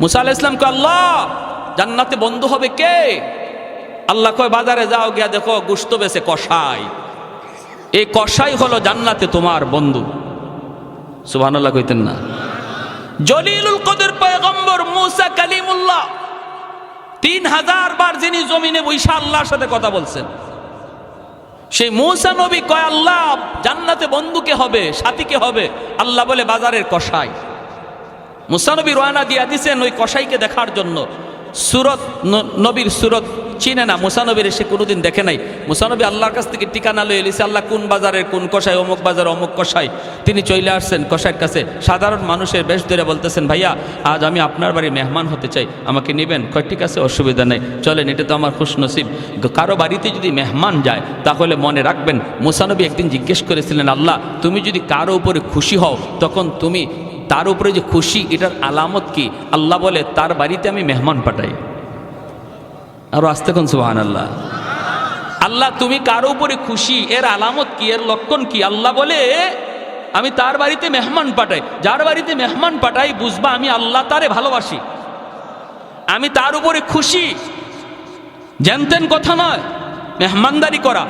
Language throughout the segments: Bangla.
মুসা আলাইহিস সালাম কয় আল্লাহ জান্নাতে বন্ধু হবে কে? আল্লাহ কয় বাজারে যাও, গিয়া দেখো গোশত বেচে কসাই, এই কসাই হলো জান্নাতে তোমার বন্ধু। সুবহানাল্লাহ কইতেন না? জলিলুল কদর পয়গম্বর মুসা কালিমুল্লাহ 3000 বার যিনি জমিনে বৈশা আল্লাহর সাথে কথা বলছেন, সেই মুসা নবী কয় আল্লাহ জান্নাতে বন্ধুকে হবে, সাথীকে হবে? আল্লাহ বলে বাজারের কসাই। মুসা নবী রওনা দিয়া দিছেন ওই কসাইকে দেখার জন্য। সুরত নবীর সুরত চিনে না, মুসা নবীর সে কোনোদিন দেখে নাই। মুসা নবী আল্লাহর কাছ থেকে ঠিকানা লয়ে এলিছে, আল্লাহ কোন বাজারের কোন কসাই, অমুক বাজার অমুক কসাই। তিনি চলে আসছেন কসাইয়ের কাছে, সাধারণ মানুষের বেশ ধরে বলতেছেন ভাইয়া আজ আমি আপনার বাড়ির মেহমান হতে চাই, আমাকে নেবেন? কয় ঠিক আছে, অসুবিধা নেই, চলেন, এটা তো আমার খুশনসিব। কারো বাড়িতে যদি মেহমান যায় তাহলে মনে রাখবেন মুসা নবী একদিন জিজ্ঞেস করেছিলেন আল্লাহ তুমি যদি কারো উপরে খুশি হও তখন তুমি তার উপরে যে খুশি এটার আলামত কি? আল্লাহ বলে তার বাড়িতে আমি মেহমান পাঠাই। আরো আসতে কোন সুবহানাল্লাহ। আল্লাহ তুমি কারো উপরে খুশি এর আলামত কি, এর লক্ষণ কি? আল্লাহ বলে আমি তার বাড়িতে মেহমান পাঠাই। যার বাড়িতে মেহমান পাঠাই বুঝবা আমি আল্লাহ তারে ভালোবাসি, আমি তার উপরে খুশি। জানতেন কথা নয়, মেহমানদারি করা।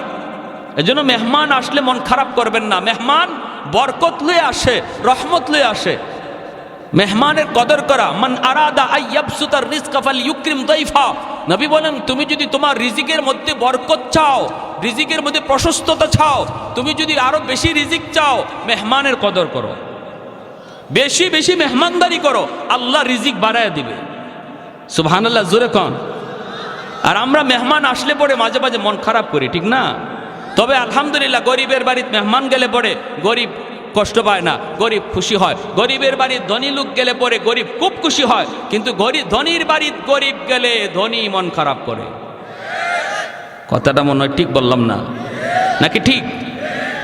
এজন্য মেহমান আসলে মন খারাপ করবেন না। মেহমান বরকত লয়ে আসে, রহমত লয়ে আসে। মেহমানের কদর করা। মান আরাদা আইয়াবসুতার রিজকা ফালইউকরিম দাইফা। নবী বলেন তুমি যদি তোমার রিজিকের মধ্যে বরকত চাও, রিজিকের মধ্যে প্রশস্ততা চাও, তুমি যদি আরো বেশি রিজিক চাও, মেহমানের কদর করো, বেশি বেশি মেহমানদারি করো, আল্লাহ রিজিক বাড়ায় দিবে। সুবহানাল্লাহ জোরে কোন। আর আমরা মেহমান আসলে পরে মাঝে মাঝে মন খারাপ করি, ঠিক না? তবে আলহামদুলিল্লাহ গরিবের বাড়িতে মেহমান গেলে পরে গরিব কষ্ট পায় না, গরিব খুশি হয়। গরিবের বাড়ির ধনী লোক গেলে পরে গরিব খুব খুশি হয়, কিন্তু ধনীর বাড়ির গরিব গেলে ধনী মন খারাপ করে। কথাটা মনে হয় ঠিক বললাম না নাকি? ঠিক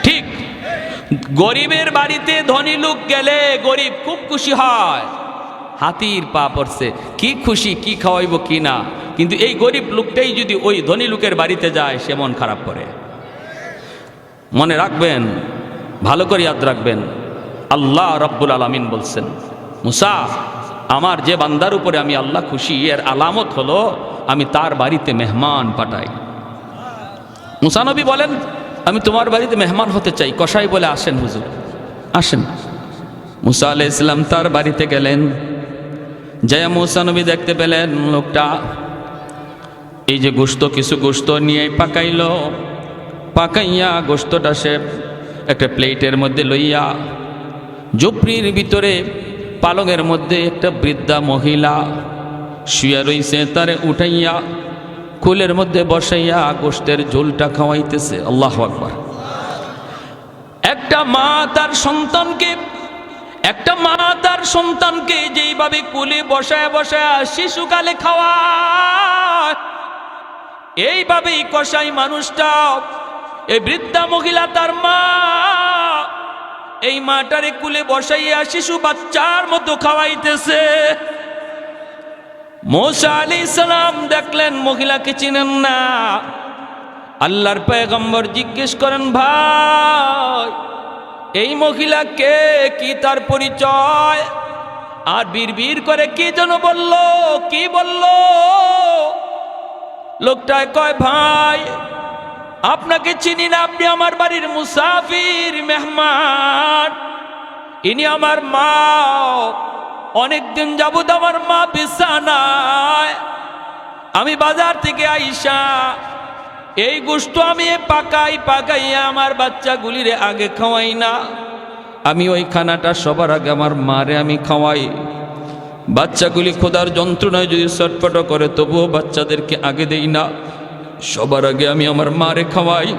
ঠিক। গরিবের বাড়িতে ধনী লোক গেলে গরিব খুব খুশি হয়, হাতির পা পড়ছে, কি খুশি, কি খাওয়াইব কি না। কিন্তু এই গরিব লোকটাই যদি ওই ধনী লোকের বাড়িতে যায় সে মন খারাপ করে। মনে রাখবেন, ভালো করে ইয়াদ রাখবেন, আল্লাহ রাব্বুল আলামিন বলছেন মুসা আমার যে বান্দার উপরে আমি আল্লাহ খুশি এর আলামত হলো আমি তার বাড়িতে মেহমান পাঠাই। মুসা নবী বলেন আমি তোমার বাড়িতে মেহমান হতে চাই। কসাই বলে আসেন হুজুর, আসেন। মুসা আলাইহিস সালাম তার বাড়িতে গেলেন। জয়া মুসা নবী দেখতে পেলেন লোকটা এই যে গোশত, কিছু গোশত নিয়ে পাকাইল, পাকাইয়া গোশতটা সে একটা প্লেটের মধ্যে লইয়া ঝুপড়ির ভিতরে পালঙের মধ্যে একটা বৃদ্ধা মহিলা শুয়ে রইছে, তারে উঠাইয়া কুলের মধ্যে বসাইয়া গোশতের ঝোলটা খাওয়াইতেছে। আল্লাহু আকবার। একটা মা তার সন্তানকে যেইভাবে কুলে বসায় বসায় শিশুকালে খাওয়ায়, এইভাবেই কসাই মানুষটা, এই বৃদ্ধা মহিলা তার মা, এই মাটারে কুলে বসাইয়া শিশু বাচ্চার মতো খাওয়াইতেছে। মুসা আলাইহিস সালাম দেখলেন মহিলাকে চিনেন না। আল্লাহর পয়গম্বর জিজ্ঞেস করেন ভাই এই মহিলা কে, কি তার পরিচয়? আর বীর করে কি যেন বলল, কি বলল? লোকটায় কয় ভাই আপনাকে চিনি না, আপনি আমার বাড়ির মুসাফির মেহমান। ইনি আমার মা, অনেকদিন যাবত আমার মা বিছানায়, আমি বাজার থেকে আইসা এই গোশত আমি পাকাইয়া আমার বাচ্চাগুলিরে আগে খাওয়াই না, আমি ওই খানাটা সবার আগে আমার মারে আমি খাওয়াই। বাচ্চাগুলি খোদার যন্ত্রণায় যদি ছটফট করে তবুও বাচ্চাদেরকে আগে দেই না, সবার আগে আমি আমার মারে খাওয়াই।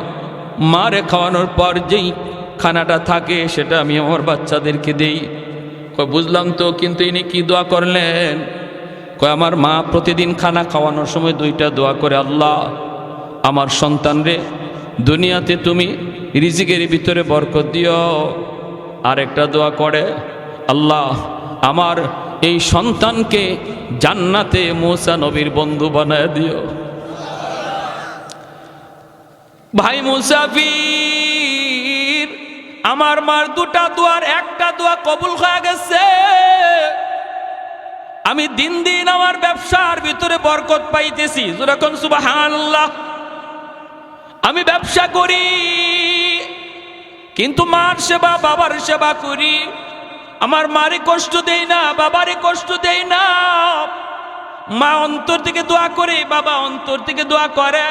মারে খাওয়ানোর পর যেই খানাটা থাকে সেটা আমি আমার বাচ্চাদেরকে দেই। কয় বুঝলাম তো, কিন্তু ইনি কি দোয়া করলেন? কয় আমার মা প্রতিদিন খানা খাওয়ানোর সময় দুইটা দোয়া করে, আল্লাহ আমার সন্তানরে দুনিয়াতে তুমি রিজিকের ভিতরে বরকত দিও। আর একটা দোয়া করে, আল্লাহ আমার এই সন্তানকে জান্নাতে মুসা নবীর বন্ধু বানায় দিও। ভাই মুসাফির, আমার মার দুটা দোয়ার একটা দোয়া কবুল হয়ে গেছে। আমি দিন দিন আমার ব্যবসার ভিতরে বরকত পাইতেছি, যেরকম সুবহানাল্লাহ। আমি ব্যবসা করি কিন্তু মার সেবা বাবার সেবা করি, আমার মারে কষ্ট দেই না, বাবারে কষ্ট দেই না। মা অন্তর থেকে দোয়া করে, বাবা অন্তর থেকে দোয়া করে।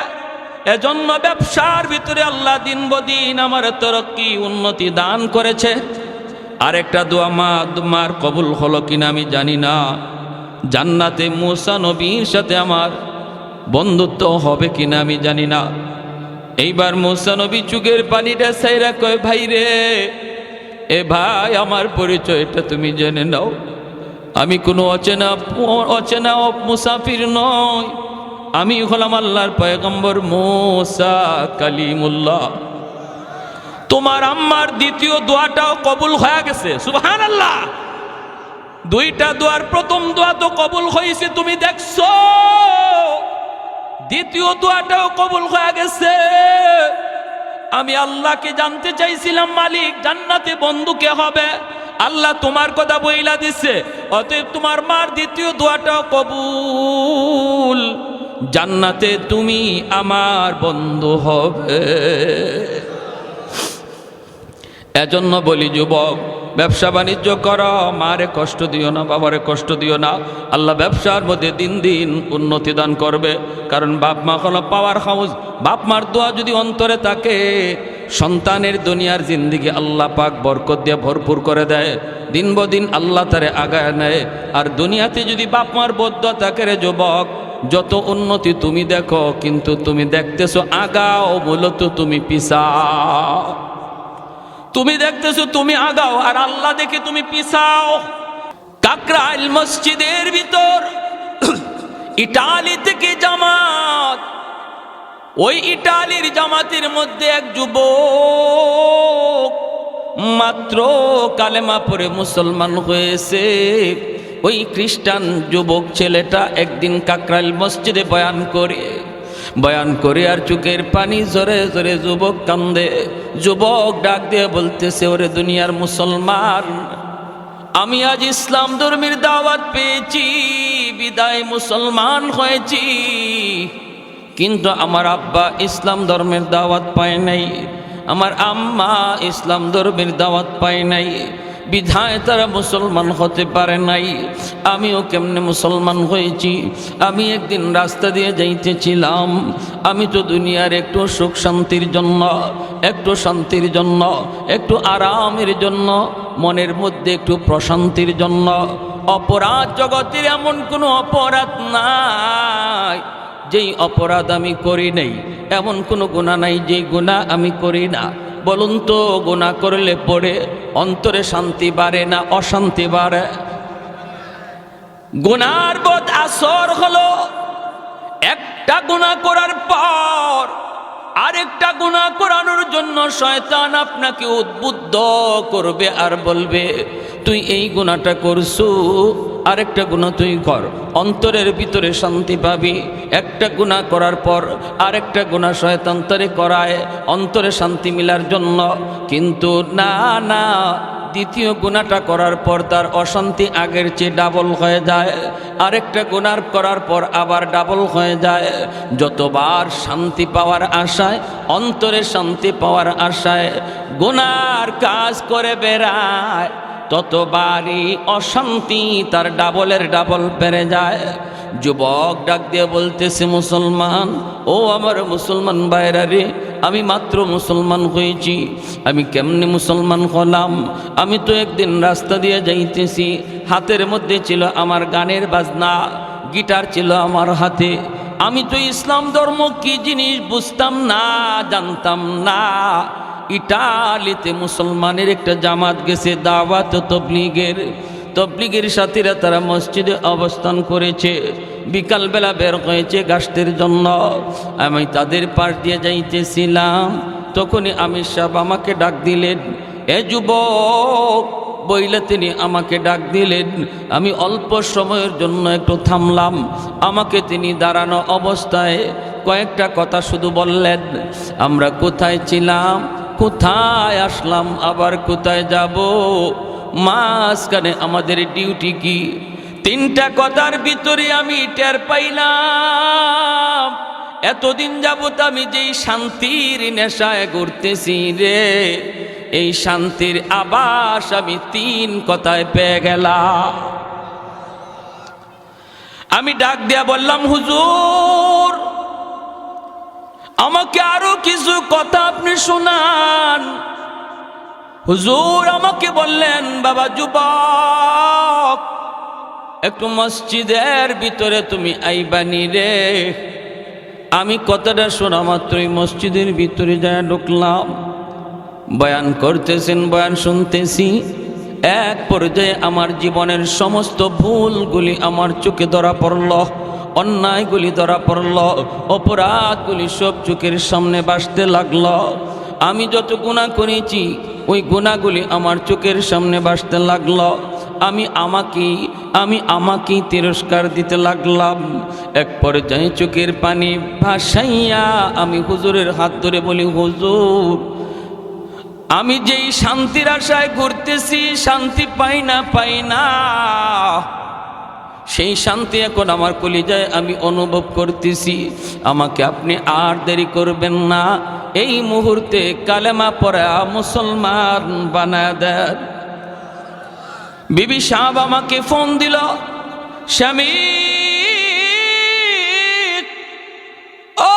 এজন্য ব্যবসার ভিতরে আল্লাহ দিন বদিন আমার তরক্কি উন্নতি দান করেছে। আরেকটা দোয়া মার কবুল হলো কিনা আমি জানি না। জান্নাতে মুসা নবীর সাথে আমার বন্ধুত্ব হবে কিনা আমি জানি না। এইবার মুসা নবী চুগের পানিটা সাইরা কয়, ভাই রে, এ ভাই, আমার পরিচয়টা তুমি জেনে নাও। আমি কোনো অচেনা মুসাফির নয়, আমি হলাম আল্লাহর পয়গম্বর মুসা কালিমুল্লাহ। তোমার আম্মার দ্বিতীয় দোয়াটাও কবুল হয়ে গেছে, সুবহানাল্লাহ। দুইটা দোয়ার প্রথম দোয়া তো কবুল হয়েছে, তুমি দেখছো, দ্বিতীয় দোয়াটাও কবুল হয়ে গেছে। আমি আল্লাহকে জানতে চাইছিলাম, মালিক জান্নাতে বন্ধু কে হবে? আল্লাহ তোমার কথা বইলা দিছে, অতএব তোমার মার দ্বিতীয় দোয়াটাও কবুল, জান্নাতে তুমি আমার বন্ধু হবে। এজন্য বলি যুবক, ব্যবসা বাণিজ্য করো, মারে কষ্ট দিও না, বাবারে কষ্ট দিও না। আল্লাহ ব্যবসার মধ্যে দিন দিন উন্নতি দান করবে। কারণ বাপ মা হলো পাওয়ার হাউস। বাপ মার দোয়া যদি অন্তরে থাকে, সন্তানের দুনিয়ার জিন্দিগি আল্লাহ পাক বরকত দিয়ে ভরপুর করে দেয়। দিন বদিন আল্লাহ তারে আগায় নেয়। আর দুনিয়াতে যদি বাপ মার বদদোয়া থাকে রে যুবক, যত উন্নতি তুমি দেখো, কিন্তু তুমি দেখতেছো আগাও, মূলত তুমি পিছাও। তুমি দেখতেছো তুমি আগাও, আর আল্লাহ দেখে তুমি পিছাও। কাকরাইল মসজিদের ভিতর ইটালি থেকে জামাত, ওই ইটালির জামাতের মধ্যে এক যুবক মাত্র কালেমা পড়ে মুসলমান হয়েছে। ওই খ্রিস্টান যুবক ছেলেটা একদিন কাকরাইল মসজিদে বয়ান করে আর চোখের পানি জোরে জোরে যুবক কান্দে। যুবক ডাক দিয়ে বলতেছে, ওরে দুনিয়ার মুসলমান, আমি আজ ইসলাম ধর্মের দাওয়াত পেয়েছি, বিদায় মুসলমান হয়েছি, কিন্তু আমার আব্বা ইসলাম ধর্মের দাওয়াত পায় নাই, আমার আম্মা ইসলাম ধর্মের দাওয়াত পায় নাই, বিধায় তারা মুসলমান হতে পারে নাই। আমিও কেমনে মুসলমান হয়েছি। আমি একদিন রাস্তা দিয়ে যাইতেছিলাম, আমি তো দুনিয়ার একটু সুখ শান্তির জন্য, একটু শান্তির জন্য, একটু আরামের জন্য, মনের মধ্যে একটু প্রশান্তির জন্য। অপরাধ জগতের এমন কোনো অপরাধ নাই যেই অপরাধ আমি করি নাই, এমন কোনো গুনাহ নাই যেই গুনাহ আমি করি না। বলুন তো, গুনাহ করলে পড়ে অন্তরে শান্তি বাড়ে না অশান্তি বাড়ে? গুনার বদ আসর হলো একটা গুনাহ করার পর আরেকটা গুনাহ করানোর জন্য শয়তান আপনাকে উদ্বুদ্ধ করবে আর বলবে, তুই এই গুনাহটা করছু, আরেকটা গুনাহ তুই কর, অন্তরের ভিতরে শান্তি পাবি। একটা গুনাহ করার পর আরেকটা গুনাহ শয়তান তরে করায় অন্তরে শান্তি মিলার জন্য। কিন্তু না না, দ্বিতীয় গুনাহটা করার পর তার অশান্তি আগের চেয়ে ডাবল হয়ে যায়, আরেকটা গুনাহ করার পর আবার ডাবল হয়ে যায়। যতবার শান্তি পাওয়ার আশায়, অন্তরে শান্তি পাওয়ার আশায় গুনার কাজ করে বেড়ায়, ততবারই অশান্তি তার ডাবলের ডাবল বেড়ে যায়। যুবক ডাক দিয়ে বলতেছে, মুসলমান, ও আমার মুসলমান ভাইরা রে, আমি মাত্র মুসলমান হয়েছি। আমি কেমনে মুসলমান হলাম? আমি তো একদিন রাস্তা দিয়ে যাইতেছি, হাতের মধ্যে ছিল আমার গানের বাজনা, গিটার ছিল আমার হাতে। আমি তো ইসলাম ধর্ম কি জিনিস বুঝতাম না, জানতাম না। ইটালিতে মুসলমানের একটা জামাত গেছে, দাওয়াত তবলিগের সাথীরা তারা মসজিদে অবস্থান করেছে। বিকালবেলা বের হয়েছে গাছতের জন্য। আমি তাদের পাশ দিয়ে যাইতেছিলাম, তখনই আমির সাহেব আমাকে ডাক দিলেন, এ যুবক বইলে তিনি আমাকে ডাক দিলেন। আমি অল্প সময়ের জন্য একটু থামলাম। আমাকে তিনি দাঁড়ানো অবস্থায় কয়েকটা কথা শুধু বললেন, আমরা কোথায় ছিলাম, কোথায় আসলাম, আবার কোথায় যাব, মাঝখানে আমাদের ডিউটি কি? তিনটা কথার ভিতরে আমি টের পাইলাম এতদিন যাবত আমি যেই শান্তির নেশায় ঘুরতেছি রে, এই শান্তির আভাস আমি তিন কথায় পেয়ে গেলাম। আমি ডাক দিয়া বললাম, হুজুর আমাকে আরো কিছু কথা আপনি শোনান। হুজুর আমাকে বললেন, বাবা যুবক, একটু মসজিদের ভিতরে তুমি আইবানি রে। আমি কথাটা শোনা মাত্রই মসজিদের ভিতরে যায় ঢুকলাম। বয়ান করতেছেন, বয়ান শুনতেছি। এক পর্যায়ে আমার জীবনের সমস্ত ভুলগুলি আমার চোখে ধরা পড়ল, অন্যায়গুলি ধরা পড়ল, অপরাধগুলি সব চোখের সামনে ভাসতে লাগলো। আমি যত গুনাহ করেছি ওই গুনাহগুলি আমার চোখের সামনে ভাসতে লাগলো। আমি আমাকেই তিরস্কার দিতে লাগলাম। এক পর্যায়ে চোখের পানি ভাসাইয়া আমি হুজুরের হাত ধরে বলি, হুজুর আমি যেই শান্তির আশায় ঘুরতেছি, শান্তি পাই না, সেই শান্তি এখন আমার কলিজায় আমি অনুভব করতেছি। আমাকে আপনি আর দেরি করবেন না, এই মুহূর্তে কালেমা পড়া মুসলমান বানায় দেন। বিবি সাহেব আমাকে ফোন দিল, স্বামী, ও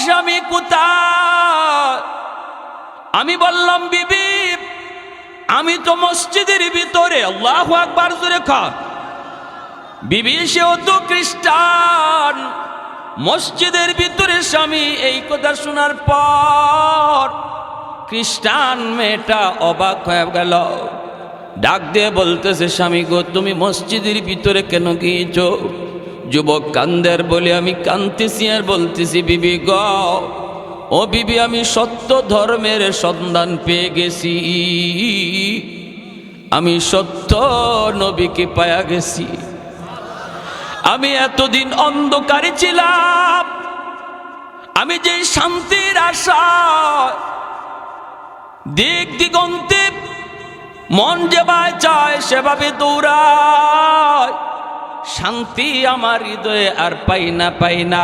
স্বামী কোথায়? আমি বললাম, বিবি আমি তো মসজিদের ভিতরে। আল্লাহু আকবার জোরে খান। বিবি সেও তো খ্রিস্টান, মসজিদের ভিতরে। স্বামী এই কথা শোনার পর খ্রিস্টান মেয়েটা অবাক হয়ে গেল, ডাক দিয়ে বলতেছে, স্বামী গো তুমি মসজিদের ভিতরে কেন গিয়েছ? যুবক কান্দের বলে আমি কাঁদতেছি আর বলতেছি, বিবি গ, ও বিবি আমি সত্য ধর্মের সন্ধান পেয়ে গেছি, আমি সত্য নবীকে পায়া গেছি। আমি এতদিন অন্ধকারে ছিলাম, আমি যে শান্তির আশা দিক দিগন্তে মন যেভাবে চায় সেভাবে দৌড়ায়, শান্তি আমার হৃদয়ে আর পাই না।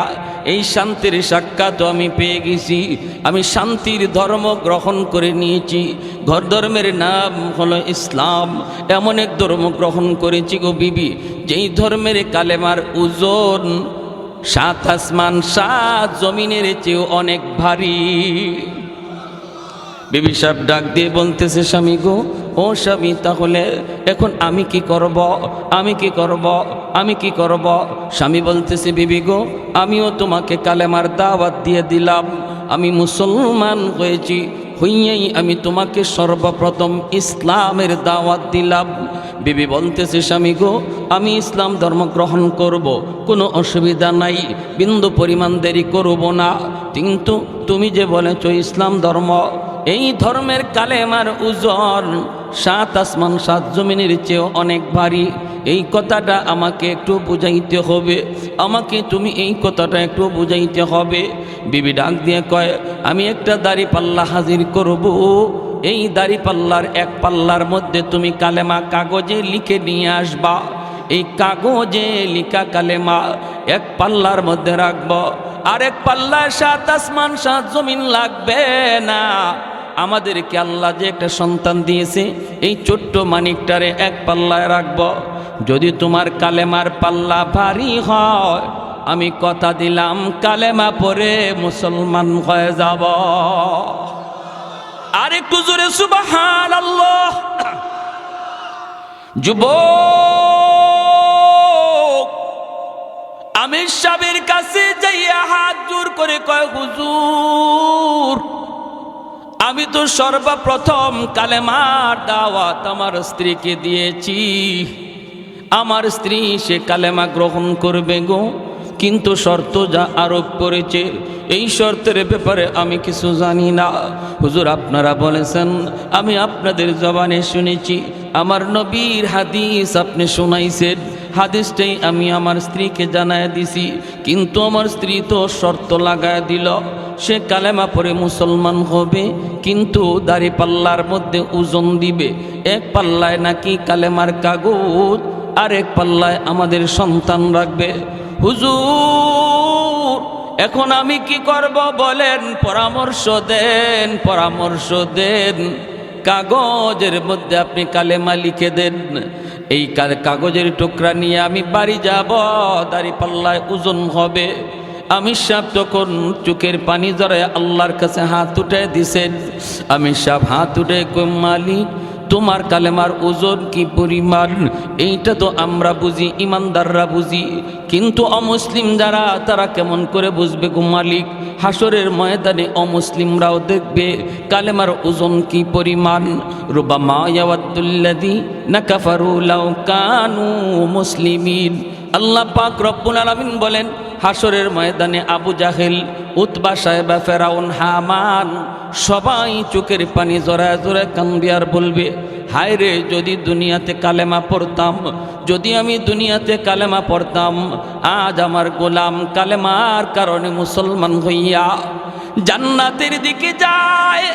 এই শান্তির সাক্ষাৎ আমি পেয়ে গেছি। আমি শান্তির ধর্ম গ্রহণ করে নিয়েছি। ঘর ধর্মের নাম হলো ইসলাম। এমন এক ধর্ম গ্রহণ করেছি গো বিবি, যেই ধর্মের কালেমার ওজন 7 আসমান 7 জমিনের চেয়েও অনেক ভারী। বিবি সাহেব ডাক দিয়ে বলতেছে, স্বামী গো, ও স্বামী তাহলে এখন আমি কি করব? স্বামী বলতেছে, বিবি গো আমিও তোমাকে কালেমার দাওয়াত দিয়ে দিলাম। আমি মুসলমান হয়েছি, হইয়াই আমি তোমাকে সর্বপ্রথম ইসলামের দাওয়াত দিলাম। বিবি বলতেছে, স্বামী গো আমি ইসলাম ধর্ম গ্রহণ করব, কোনো অসুবিধা নাই, বিন্দু পরিমাণ দেরি করব না। কিন্তু তুমি যে বলেছ ইসলাম ধর্ম, এই ধর্মের কালেমার ওজন 7 আসমান 7 জমিনের চেয়েও অনেক ভারী। এই কথাটা আমাকে একটু বুঝাইতে হবে, আমাকে তুমি এই কথাটা একটু বুঝাইতে হবে। বিবি ডাক দিয়ে কয়, আমি একটা দাড়ি পাল্লা হাজির করব, এই দাড়ি পাল্লার এক পাল্লার মধ্যে তুমি কালেমা কাগজে লিখে নিয়ে আসবা। এই কাগজে লিখা কালেমা এক পাল্লার মধ্যে রাখব, আর এক পাল্লায় 7 আসমান 7 জমিন লাগবে না। আমাদেরকে আল্লাহ যে একটা সন্তান দিয়েছে, এই ছোট্ট মানিকটারে এক পাল্লায় রাখব। যদি তোমার কালেমার পাল্লা ভারী হয়, আমি কথা দিলাম কালেমা পড়ে মুসলমান হয়ে যাব। আর একটু জোরে সুবহানাল্লাহ। যুবক আমির সাহেবের কাছে যাইয়া হাত জোর করে কয়, হুজুর আমি তো সর্বপ্রথম কালেমার দাওয়াত আমার স্ত্রীকে দিয়েছি, আমার স্ত্রী সে কালেমা গ্রহণ করবে গো, কিন্তু শর্ত যা আরোপ করেছে এই শর্তের ব্যাপারে আমি কিছু জানি না। হুজুর আপনারা বলেছেন, আমি আপনাদের জবানে শুনেছি, আমার নবীর হাদিস আপনি শুনাইছেন, হাদিসটাই আমি আমার স্ত্রীকে জানায় দিছি, কিন্তু আমার স্ত্রী তো শর্ত লাগায় দিল, সে কালেমা পড়ে মুসলমান হবে, কিন্তু দাড়ি পাল্লার মধ্যে ওজন দিবে। এক পাল্লায় নাকি কালেমার কাগজ আরেক পাল্লায় আমাদের সন্তান রাখবে। হুজুর এখন আমি কি করব বলেন, পরামর্শ দেন, পরামর্শ দেন। কাগজের মধ্যে আপনি কালেমা লিখে দেন। এই কাগজের টুকরা নিয়ে আমি বাড়ি যাব, দাড়ি পাল্লায় ওজন হবে। আমি সাহেব তখন চোখের পানি জড়ায় আল্লাহর কাছে হাত উঠে দিছেন। আমি সাহেব হাত উঠে কই, মালিক তোমার কালেমার ওজন কি পরিমাণ, এইটা তো আমরা বুঝি, ইমানদাররা বুঝি, কিন্তু অমুসলিম যারা তারা কেমন করে বুঝবে গো মালিক? হাসরের ময়দানে অমুসলিমরাও দেখবে কালেমার ওজন কি পরিমাণ। রুবামা ইয়াওয়াদ্দুল্লাযীনা কাফারু লাউ কানু মুসলিমিন। আল্লাহ পাক রব্বুল আলামিন বলেন, হাসরের ময়দানে আবু জাহেল, উতবা, সাহেবা, ফেরাউন, হামান সবাই চোখের পানি জড়ায় জড়ায় কাঁদবে আর বলবে, হায় রে যদি দুনিয়াতে কালেমা পড়তাম, যদি আমি দুনিয়াতে কালেমা পড়তাম, আজ আমার গোলাম কালেমার কারণে মুসলমান হইয়া জান্নাতের দিকে যায়।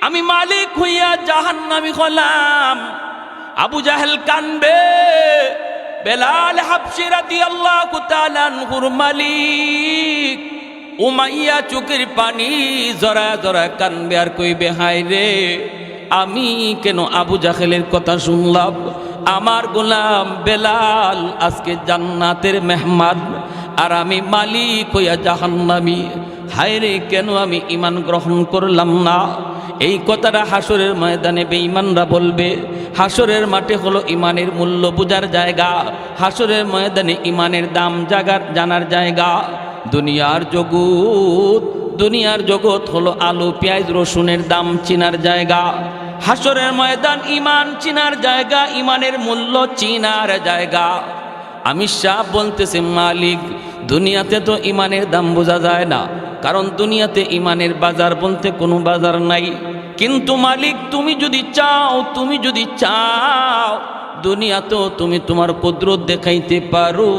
আমি মালিক হইয়া জাহান্নামী হলাম। আবু জাহেল কানবে, বেলাল হাবশী রাদিয়াল্লাহু তাআলা আনহুর মালিক উমাইয়া চোখের পানি জড়ায় জড়ায় কানবে আর কইবে, হায় রে আমি কেন আবু জাহেলের কথা শুনলাম? আমার গোলাম বেলাল আজকে জান্নাতের মেহমান, আর আমি মালিক হইয়া জাহান্নামী। হায় রে কেন আমি ঈমান গ্রহণ করলাম না? এই কথাটা হাসরের ময়দানে বেঈমানরা বলবে। হাসরের মাঠে হলো ঈমানের মূল্য বোঝার জায়গা। হাসরের ময়দানে ঈমানের দাম জানার জায়গা। দুনিয়ার জগৎ হলো আলু পেঁয়াজ রসুনের দাম চিনার জায়গা। হাসরের ময়দান ঈমান চিনার জায়গা, ঈমানের মূল্য চিনার জায়গা। আমি সাহেব বলতেছে, মালিক দুনিয়াতে তো ঈমানের দাম বোঝা যায় না, কারণ দুনিয়াতে ঈমানের বাজার বলতে কোনো বাজার নাই। কিন্তু মালিক তুমি যদি চাও দুনিয়াতেও তুমি তোমার কুদরত দেখাইতে পারো।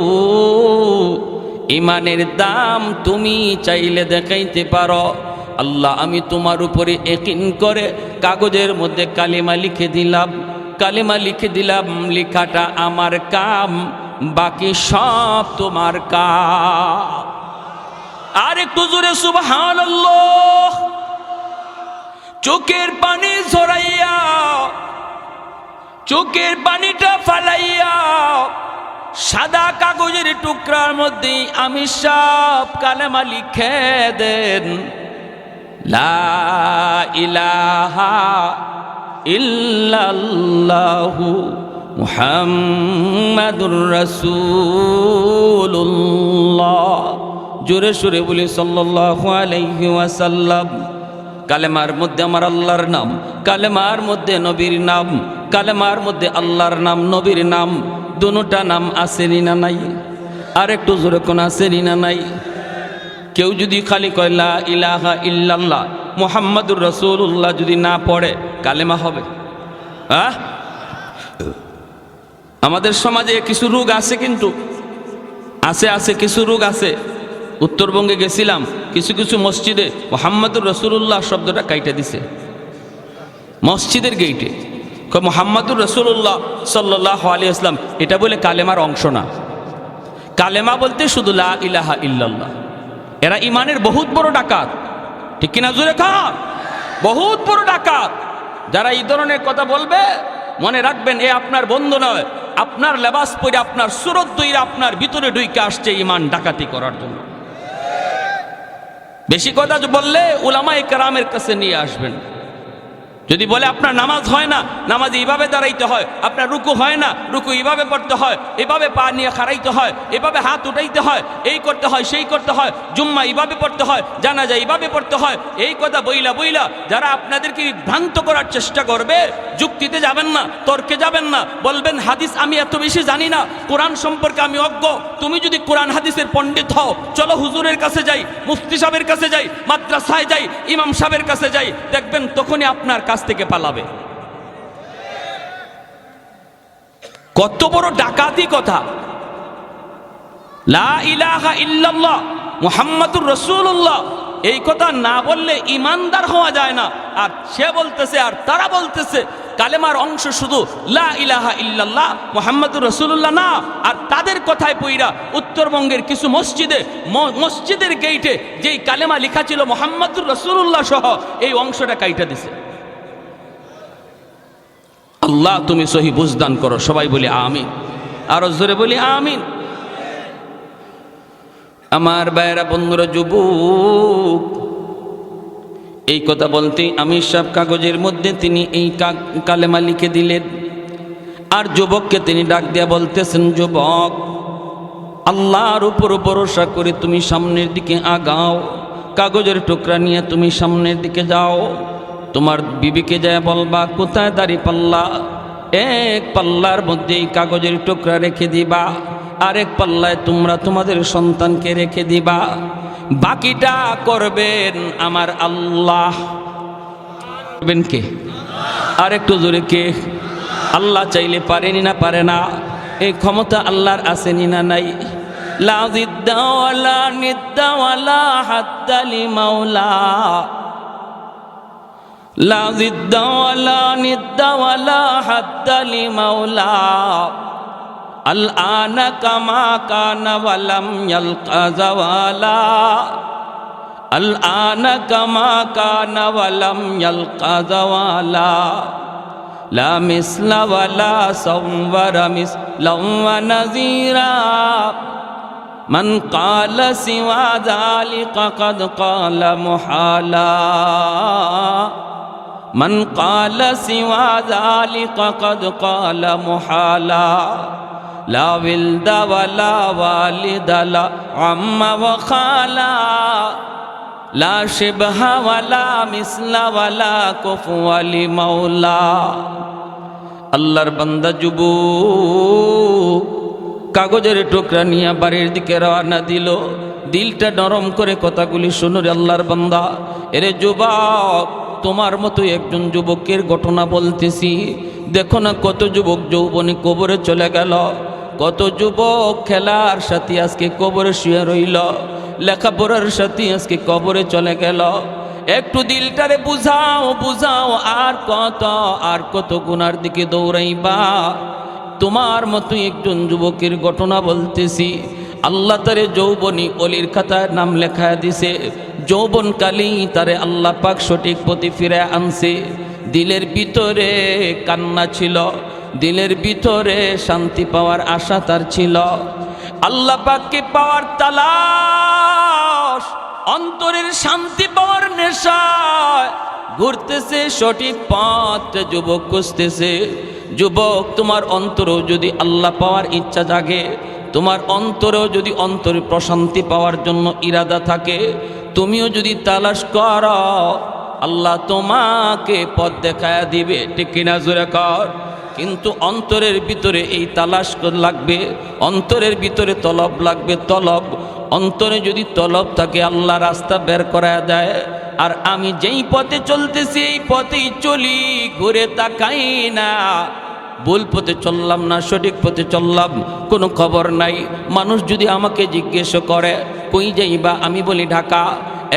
ঈমানের দাম তুমি চাইলে দেখাইতে পারো। আল্লাহ আমি তোমার উপরে ইয়াকিন করে কাগজের মধ্যে কালিমা লিখে দিলাম। লেখাটা আমার কাম, বাকি সব তোমার কাম। আর একটু জোরে সুবহানাল্লাহ। চোখের পানি ঝরাইয়া, চোখের পানিটা ফালাইয়া সাদা কাগজের টুকরার মধ্যে আমি সব কালেমা লিখে দেন। লা ইলাহা ইল্লাল্লাহু মুহাম্মাদুর রাসূলুল্লাহ। জোরে সোরে বলি সাল্লাল্লাহু আলাইহি ওয়াসাল্লাম। কালেমার মধ্যে আমার আল্লাহর নাম, কালেমার মধ্যে নবীর নাম, কালেমার মধ্যে আল্লাহর নাম, নবীর নাম, দুটোটা নাম আসেনি না নাই? আর একটু জোরে কোন আসেনি না নাই? কেউ যদি খালি কয় লা ইলাহা ইল্লাল্লাহ মুহাম্মাদুর রাসূলুল্লাহ যদি না পড়ে, কালেমা হবে? আমাদের সমাজে কিছু রোগ আছে, কিন্তু আছে কিছু রোগ আছে। উত্তরবঙ্গে গেছিলাম, কিছু মসজিদে মুহাম্মাদুর রাসূলুল্লাহ শব্দটা কাইটা দিছে মসজিদের গেইটে। মুহাম্মাদুর রাসূলুল্লাহ সাল্লাল্লাহু আলাইহি ওয়াসাল্লাম এটা বলে কালেমার অংশ না। কালেমা বলতে শুধু লা ইলাহা ইল্লাল্লাহ। এরা ঈমানের বহুত বড় ডাকাত, ঠিক কিনা জোরে খান? বহুত বড় ডাকাত। যারা এই ধরনের কথা বলবে মনে রাখবেন, এ আপনার বন্ধু নয়, আপনার লেবাস পরে আপনার সুরত দইরা আপনার ভিতরে ঢুইকে আসছে ঈমান ডাকাতি করার জন্য। বেশি কথা বললে উলামায়ে কেরামের কাছে নিয়ে আসবেন। যদি বলে আপনার নামাজ হয় না, নামাজে এইভাবে দাঁড়াইতে হয়, আপনার রুকু হয় না, রুকু এইভাবে পড়তে হয়, এভাবে পা নিয়ে খাড়াইতে হয়, এভাবে হাত উঠাইতে হয়, এই করতে হয়, সেই করতে হয়, জুম্মা এইভাবে পড়তে হয়, জানাজা এইভাবে পড়তে হয়, এই কথা বইলা যারা আপনাদেরকে ভ্রান্ত করার চেষ্টা করবে, যুক্তিতে যাবেন না, তর্কে যাবেন না, বলবেন হাদিস আমি এত বেশি জানি না, কোরআন সম্পর্কে আমি অজ্ঞ। তুমি যদি কোরআন হাদিসের পণ্ডিত হও, চলো হুজুরের কাছে যাই, মুফতি সাহেবের কাছে যাই, মাদ্রাসায় যাই, ইমাম সাহেবের কাছে যাই, দেখবেন তখনই আপনার কাছ থেকে পালাবে। কত বড় ডাকাতি কথা! লা ইলাহা ইল্লাল্লাহ মুহাম্মাদুর রাসূলুল্লাহ, এই কথা না বললে ঈমানদার হওয়া যায় না। আর সে বলতেছে, আর তারা বলতেছে কালেমার অংশ শুধু লা ইলাহা ইল্লাল্লাহ মুহাম্মাদুর রাসূলুল্লাহ না, আর তাদের কথায় পইরা উত্তরবঙ্গের কিছু মসজিদের গেইটে যেই কালেমা লেখা ছিল মুহাম্মাদুর রাসূলুল্লাহ সহ এই অংশটা কাইটা দিছে। আল্লাহ তুমি সহি বুঝদান করো, সবাই বলি আমিন, আরো জোরে বলি আমিন। আমার ভাইয়েরা, বন্ধুরা, যুবক, এই কথা বলতে আমি সব কাগজের মধ্যে তিনি এই কালেমা লিখে দিলেন। আর যুবককে তিনি ডাক দিয়া বলতেছেন, যুবক, আল্লাহর উপর ভরসা করে তুমি সামনের দিকে আগাও, কাগজের টুকরা নিয়ে তুমি সামনের দিকে যাও। তোমার বিবিকে যায় বলবা, কোথায় দাঁড়িয়ে পাল্লা, এক পাল্লার মধ্যে এই কাগজের টুকরা রেখে দিবা, আরেক পাল্লায় তোমরা তোমাদের সন্তানকে রেখে দিবা, বাকিটা করবেন আমার আল্লাহ। করবেন কে? আর একটু জোরে কে? আল্লাহ চাইলে পারেনি না পারে না? এই ক্ষমতা আল্লাহর আসেনি না নাই? লা জিদ্দা ওয়ালা নিদ্দা ওয়ালা হাদ্দা লিমাওলা, লা জিদ্দা ওয়ালা নিদ্দা ওয়ালা হাদ্দা লিমাওলা, আল আনা কামা কানা ওয়ালাম ইয়ালকা জাওয়ালা, আল আনা কামা কানা ওয়ালাম ইয়ালকা জাওয়ালা, লা মিসলা ওয়ালা সাওয়ারা মিসলাম ওয়া নাযীরা, মান ক্বালা সিওয়া যালিকা ক্বাদ ক্বালা মুহালা, মান ক্বালা সিওয়া যালিকা ক্বাদ ক্বালা মুহালা, লা ওয়ালদা ওয়ালা ওয়ালিদা লা আম্মা ওয়া খালা, লা শিবহা ওয়ালা মিসলা ওয়ালা কুফুয়া লিমাওলা। আল্লাহর বান্দা যুবক কাগজের টুকরা নিয়ে বাড়ির দিকে রওনা দিল। দিলটা নরম করে কথাগুলি শুনো রে আল্লাহর বান্দা। এরে যুবক, তোমার মতো একজন যুবকের ঘটনা বলতেছি। দেখো না কত যুবক যৌবনে কবরে চলে গেল, কত যুবক খেলার সাথে আজকে কবরে শুয়ে রইল, লেখাপড়ার সাথে আজকে কবরে চলে গেল। একটু দিলটারে বুঝাও বুঝাও, আর কত গুনার দিকে দৌড়াইবা। তোমার মতো একজন যুবকের ঘটনা বলতেছি। আল্লাহ তারে যৌবনী অলির খাতায় নাম লেখা দিছে। যৌবনকালেই তারে আল্লাহ পাক সঠিক পথে ফিরে আনছে। দিলের ভিতরে কান্না ছিল, দিলের ভিতরে শান্তি পাওয়ার আশা তার ছিল। আল্লাহ পাককে পাওয়ার তালাশ, অন্তরের শান্তি পাওয়ার নেশায় ঘুরতেছে সঠিক পথ যুবক খুঁজতেছে। যুবক, তোমার অন্তরেও যদি আল্লাহ পাওয়ার ইচ্ছা জাগে, তোমার অন্তরেও যদি অন্তরে প্রশান্তি পাওয়ার জন্য ইরাদা থাকে, তুমিও যদি তালাশ করো, আল্লাহ তোমাকে পথ দেখায়া দিবে। ঠিক কিনা জোরে কর। কিন্তু অন্তরের ভিতরে এই তালাশ লাগবে, অন্তরের ভিতরে তলব লাগবে, তলব। অন্তরে যদি তলব থাকে, আল্লাহ রাস্তা বের করা দেয়। আর আমি যেই পথে চলতেছি এই পথেই চলি, ঘুরে তাকাই না। ভুল পথে চললাম না সঠিক পথে চললাম, কোনো খবর নাই। মানুষ যদি আমাকে জিজ্ঞেস করে কই যাইবা, আমি বলি ঢাকা।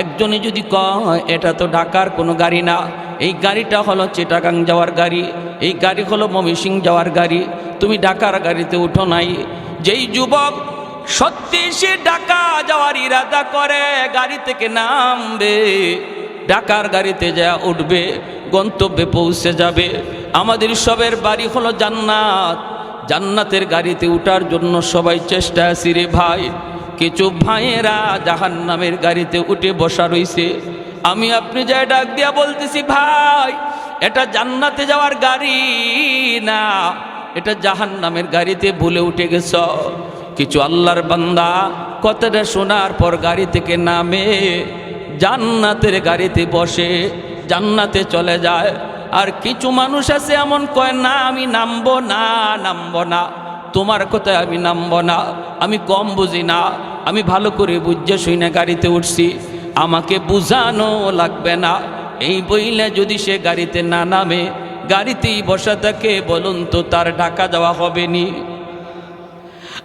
একজনে যদি কয় এটা তো ঢাকার কোনো গাড়ি না, এই গাড়িটা হলো চিটাগাং যাওয়ার গাড়ি, এই গাড়ি হলো ময়মনসিংহ যাওয়ার গাড়ি, তুমি ঢাকার গাড়িতে উঠো নাই। যেই যুবক সত্যি সে ঢাকা যাওয়ার ইরাদা করে, গাড়ি থেকে নামবে, ঢাকার গাড়িতে যা উঠবে, গন্তব্যে পৌঁছে যাবে। আমাদের সবের বাড়ি হলো জান্নাত, জান্নাতের গাড়িতে উঠার জন্য সবাই চেষ্টা আছি রে ভাই। কিছু ভাইয়েরা জাহান্নামের গাড়িতে উঠে বসা রইছে। আমি আপনি যাই ডাক দিয়া বলতেছি, ভাই এটা জান্নাতে যাওয়ার গাড়ি না, এটা জাহান্নামের গাড়িতে ভুলে উঠে গেছ। কিছু আল্লাহর বান্দা কথাটা শোনার পর গাড়ি থেকে নামে, জান্নাতের গাড়িতে বসে জান্নাতে চলে যায়। আর কিছু মানুষ আছে এমন কয়, না আমি নামবো না, নামবো না, তোমার কথায় আমি নামবো না, আমি কম বুঝি না, আমি ভালো করে বুঝে শুনে গাড়িতে উঠছি, আমাকে বুঝানো লাগবে না। এই বইলে যদি সে গাড়িতে না নামে, গাড়িতেই বসা থাকে, বলুন তো তার ঢাকা যাওয়া হবে নি?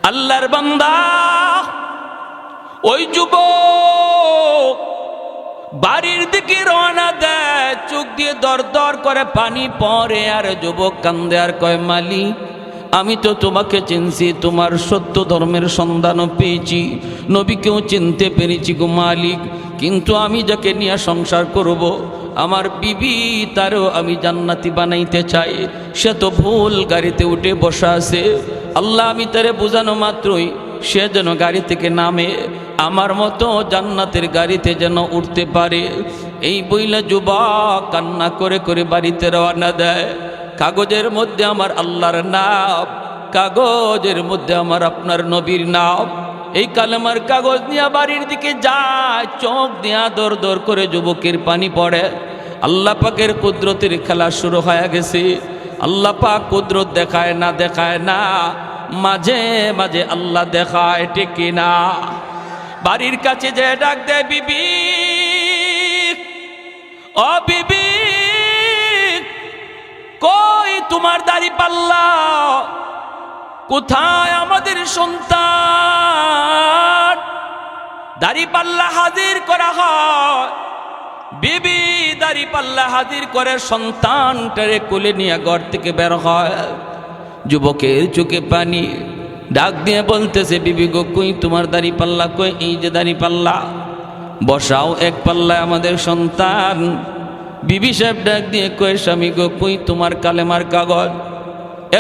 আল্লাহর বান্দা, ওই যুবক বাড়ির দিকে রওনা দেয়, চোখ দিয়ে দর দর করে পানি পড়ে। আর যুবক কান্দে আর কয়, মালিক আমি তো তোমাকে চিনছি, তোমার সত্য ধর্মের সন্ধানও পেয়েছি, নবীকেও চিনতে পেরেছি গো মালিক, কিন্তু আমি যাকে নিয়ে সংসার করব, আমার বিবি, তারও আমি জান্নাতি বানাইতে চাই। সে তো ভুল গাড়িতে উঠে বসা আছে। আল্লাহ আমি তারে বোঝানো মাত্রই সে যেন গাড়ি থেকে নামে, আমার মতো জান্নাতের গাড়িতে যেন উঠতে পারে। এই বইলা যুবক কান্না করে করে বাড়িতে রওনা দেয়। কাগজের মধ্যে আমার আল্লাহর নাম, কাগজের মধ্যে আমার আপনার নবীর নাম। এই কালেমার কাগজ নিয়ে বাড়ির দিকে যায়, চোখ দিয়া দর দর করে যুবকের পানি পড়ে। আল্লাহ পাকের কুদরতের খেলা শুরু হয়ে গেছে। আল্লাহ পাক কুদরত দেখায় না, মাঝে মাঝে আল্লাহ দেখায়, ঠিক না? বাড়ির কাছে যে ডাক দেয়, বিবি, ও বিবি, কই তোমার দাড়ি পাল্লা? কোথায় আমাদের সন্তান? দাড়ি পাল্লা হাজির করা হয়। বিবি দাড়ি পাল্লা হাজির করে সন্তানটারে কোলে নিয়ে ঘর থেকে বের হয়। যুবকের চোখে পানি, ডাক দিয়ে বলতেছে, বিবি গো, কই তোমার দাড়ি পাল্লা? কই এই যে দাড়ি পাল্লা, বসাও এক পাল্লায় আমাদের সন্তান। বিবি সাহেব ডাক দিয়ে কয়, স্বামী গো, কই তোমার কালেমার কাগজ?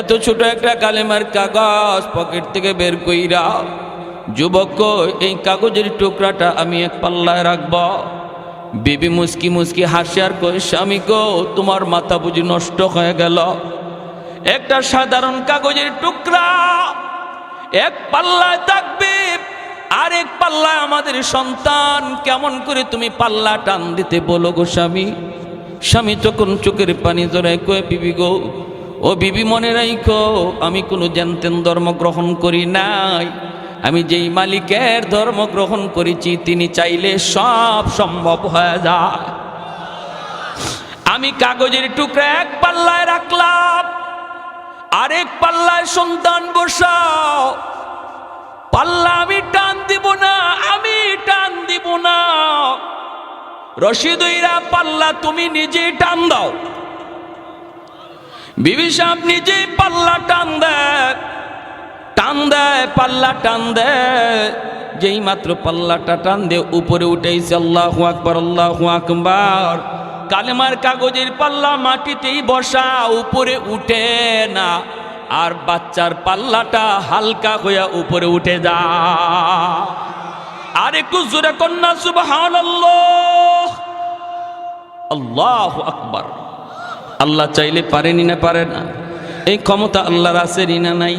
এত ছোট একটা কালেমার কাগজ পকেট থেকে বের কইরা। যুবক কই, এই কাগজের টুকরাটা আমি এক পাল্লায় রাখব। বিবি মুস্কি মুস্কি হাসি আর কই, স্বামী গো, তোমার মাথা বুঝি নষ্ট হয়ে গেল? একটা সাধারণ কাগজের টুকরা এক পাল্লায় থাকবে, আর এক পাল্লায় আমাদের সন্তান, কেমন করে তুমি পাল্লা টান দিতে বলো গো স্বামী? স্বামী তখন চোখের পানি জড়ায় কয়ে, বিবি গো, ও বিবি, মনে রাখো, আমি কোনো জানতেন ধর্ম গ্রহণ করি নাই। আমি যেই মালিকের ধর্ম গ্রহণ করেছি, তিনি চাইলে সব সম্ভব হয়ে যায়। আমি কাগজের টুকরা এক পাল্লায় রাখলাম, আরেক পাল্লায় সন্তান বসাও। পাল্লা আমি টান দিব না, আমি টান দিব না। রশিদইরা পাল্লা তুমি নিজেই টান দাও। বিবি সাহেব নিজেই পাল্লা টান দেয়, পাল্লা টান দেয়। যেই মাত্র পাল্লাটা টান দিয়ে উপরে উঠেছে, আল্লাহু আকবার, আল্লাহু আকবার। কালেমার কাগজের পাল্লা মাটিতেই বসা, উপরে উঠে না। আর বাচ্চার পাল্লাটা হালকা হইয়া উপরে উঠে যা। আর একটু জোরে কন্যা সুবহানাল্লাহ, আল্লাহু আকবার। আল্লাহ চাইলে পারেনি না? পারে না? এই ক্ষমতা আল্লাহর আছে না নাই?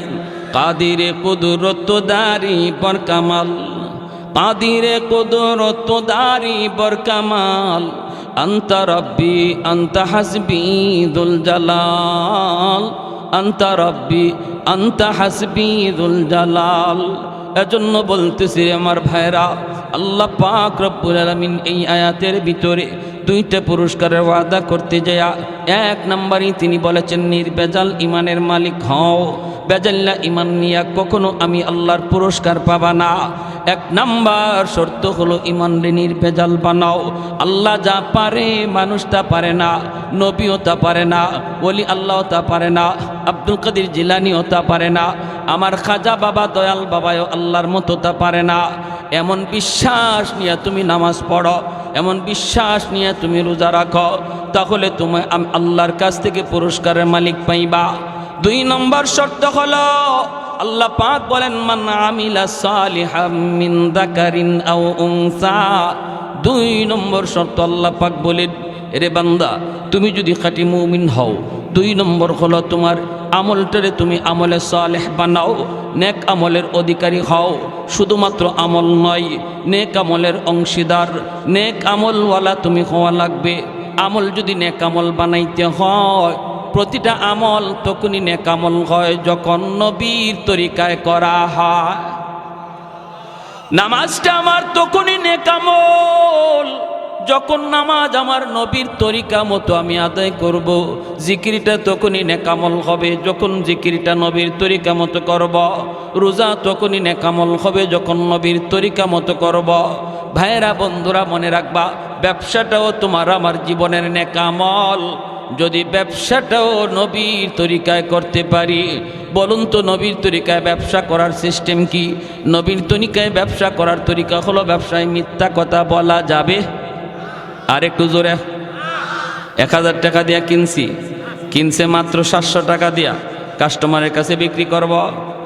কাদিরে কুদরত দারি বর কামাল, কাদিরে কুদরত দারি বর কামাল। আনতা রব্বি আনতা হাসবি দুল জালাল, আনতা রব্বি আনতা হাসবি দুল জালাল। এজন্য বলতেছি আমার ভাইরা, আল্লাহ পাক রব্বুল আলামিন এই আয়াতের ভিতরে দুইটা পুরস্কারের ওয়াদা করতে যায়। এক নম্বরই তিনি বলেছেন, নির্বেজাল ইমানের মালিক হও। বেজাল্লা ইমান নিয়া কখনো আমি আল্লাহর পুরস্কার পাবা না। এক নাম্বার শর্ত হলো ইমান রে নির্বেজাল বানাও। আল্লাহ যা পারে মানুষ তা পারে না, নবীও তা পারে না, ওলি আল্লাহ তা পারে না, আব্দুল কাদের জিলানিও তা পারে না, আমার খাজা বাবা দয়াল বাবাও আল্লাহর মতো তা পারে না। এমন বিশ্বাস নিয়ে তুমি নামাজ পড়ো, এমন বিশ্বাস নিয়ে তুমি রোজা রাখো, তাহলে তুমি আল্লাহর কাছ থেকে পুরস্কারের মালিক পাইবা। দুই নম্বর শর্ত হলো, আল্লাহ পাক বলেন, মান আমিলা সালিহাম মিন যাকারিন আও উনসা। দুই নম্বর শর্ত আল্লাহ পাক বলেন, এরে বান্দা, তুমি যদি খাঁটি মুমিন হও, দুই নম্বর হলো তোমার আমলটারে তুমি আমলে সালেহ বানাও, নেক আমলের অধিকারী হও। শুধুমাত্র আমল নয়, নেক আমলের অংশীদার, নেক আমলওয়ালা তুমি হওয়া লাগবে। আমল যদি নেক আমল বানাইতে হয়, প্রতিটা আমল তখনই নেক আমল হয় যখন নবীর তরিকায় করা হয়। নামাজটা আমার তখনই নেক আমল যখন নামাজ আমার নবীর তরিকা মতো আমি আদায় করব, জিকিরটা তখনই নেকামল হবে যখন জিকিরটা নবীর তরিকা মতো করব। রোজা তখনই নেকামল হবে যখন নবীর তরিকা মতো করব। ভাইয়েরা বন্ধুরা মনে রাখবা, ব্যবসাটাও তোমার আমার জীবনের নেকামল যদি ব্যবসাটাও নবীর তরিকায় করতে পারি। বলুন তো নবীর তরিকায় ব্যবসা করার সিস্টেম কি? নবীর তরিকায় ব্যবসা করার তরিকা হলো ব্যবসায় মিথ্যা কথা বলা যাবে। আর একটু জোরে। 1000 টাকা দিয়া কিনছে মাত্র 700 টাকা দিয়া, কাস্টমারের কাছে বিক্রি করব,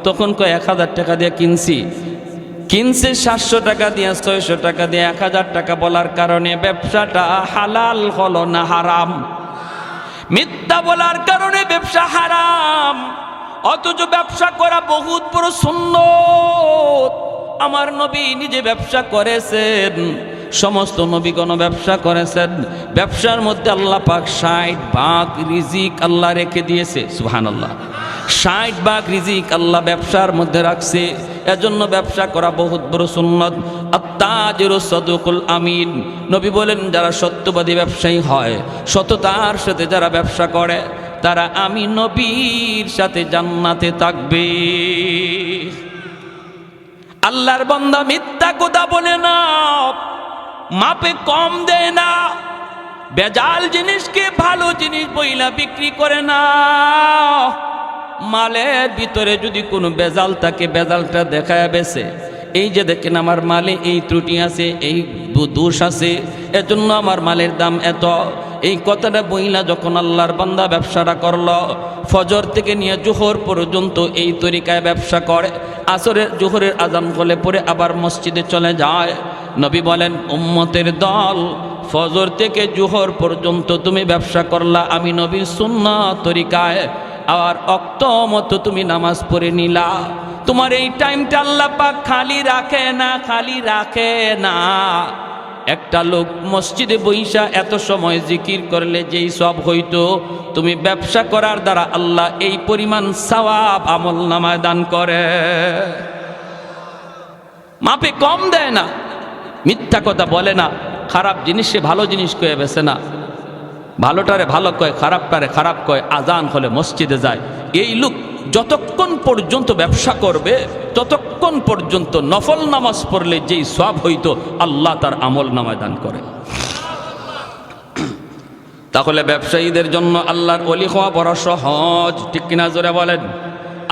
তখন কয় 1000 টাকা দিয়া কিনছে 700 টাকা দিয়া, 600 টাকা দিয়া, 1000 টাকা বলার কারণে ব্যবসাটা হালাল হলো না হারাম? মিথ্যা বলার কারণে ব্যবসা হারাম। অথচ ব্যবসা করা বহুত বড় সুন্নত। আমার নবী নিজে ব্যবসা করেছেন, সমস্ত নবীগণ ব্যবসা করেছেন। ব্যবসার মধ্যে আল্লাহ পাক 60 ভাগ রিজিক আল্লাহ রেখে দিয়েছে। সুবহানাল্লাহ, 60 ভাগ রিজিক আল্লাহ ব্যবসার মধ্যে রাখছে। এজন্য ব্যবসা করা বহুত বড় সুন্নত। আত্তাজিরু সাদুকুল আমিন, নবী বলেন যারা সত্যবাদী ব্যবসায়ী হয়, সততার সাথে যারা ব্যবসা করে, তারা আমি নবীর সাথে জান্নাতে থাকবে। আল্লাহর বান্দা মিথ্যা কথা বলে না, মাপে কম দেয় না, বেজাল জিনিসকে ভালো জিনিস বইলা বিক্রি করে না। মালের ভিতরে যদি কোনো বেজাল থাকে, বেজালটা দেখায় বেছে, এই যে দেখেন আমার মালে এই ত্রুটি আছে, এই দোষ আছে, এজন্য আমার মালের দাম এত। এই কথাটা বইলা যখন আল্লাহর বান্দা ব্যবসাটা করলো, ফজর থেকে নিয়ে জোহর পর্যন্ত এই তরিকায় ব্যবসা করে, আসরের জোহরের আজান হলে পরে আবার মসজিদে চলে যায়। নবী বলেন উম্মতের দল, ফজর থেকে জোহর পর্যন্ত তুমি ব্যবসা করলা আমি নবীর সুন্নাত তরিকায়, আর অক্ত মতো তুমি নামাজ পড়ে নিলা, তোমার এই টাইমটা আল্লাহ পাক খালি রাখে না। একটা লোক মসজিদে বইসা এত সময় জিকির করলে যেই সব হইতো, তুমি ব্যবসা করার দ্বারা আল্লাহ এই পরিমাণ সওয়াব আমল নামায় দান করে। মাপে কম দেয় না, মিথ্যা কথা বলে না, খারাপ জিনিসে ভালো জিনিস কয়ে বেছে না, ভালোটারে ভালো কয়, খারাপটারে খারাপ কয়, আজান হলে মসজিদে যায়। এই লোক যতক্ষণ পর্যন্ত ব্যবসা করবে ততক্ষণ পর্যন্ত নফল নামাজ পড়লে যেই সওয়াব হইতো আল্লাহ তার আমল নামায় দান করে। তাহলে ব্যবসায়ীদের জন্য আল্লাহর ওলি হওয়া বড় সহজ, ঠিক কিনা জোরে বলেন?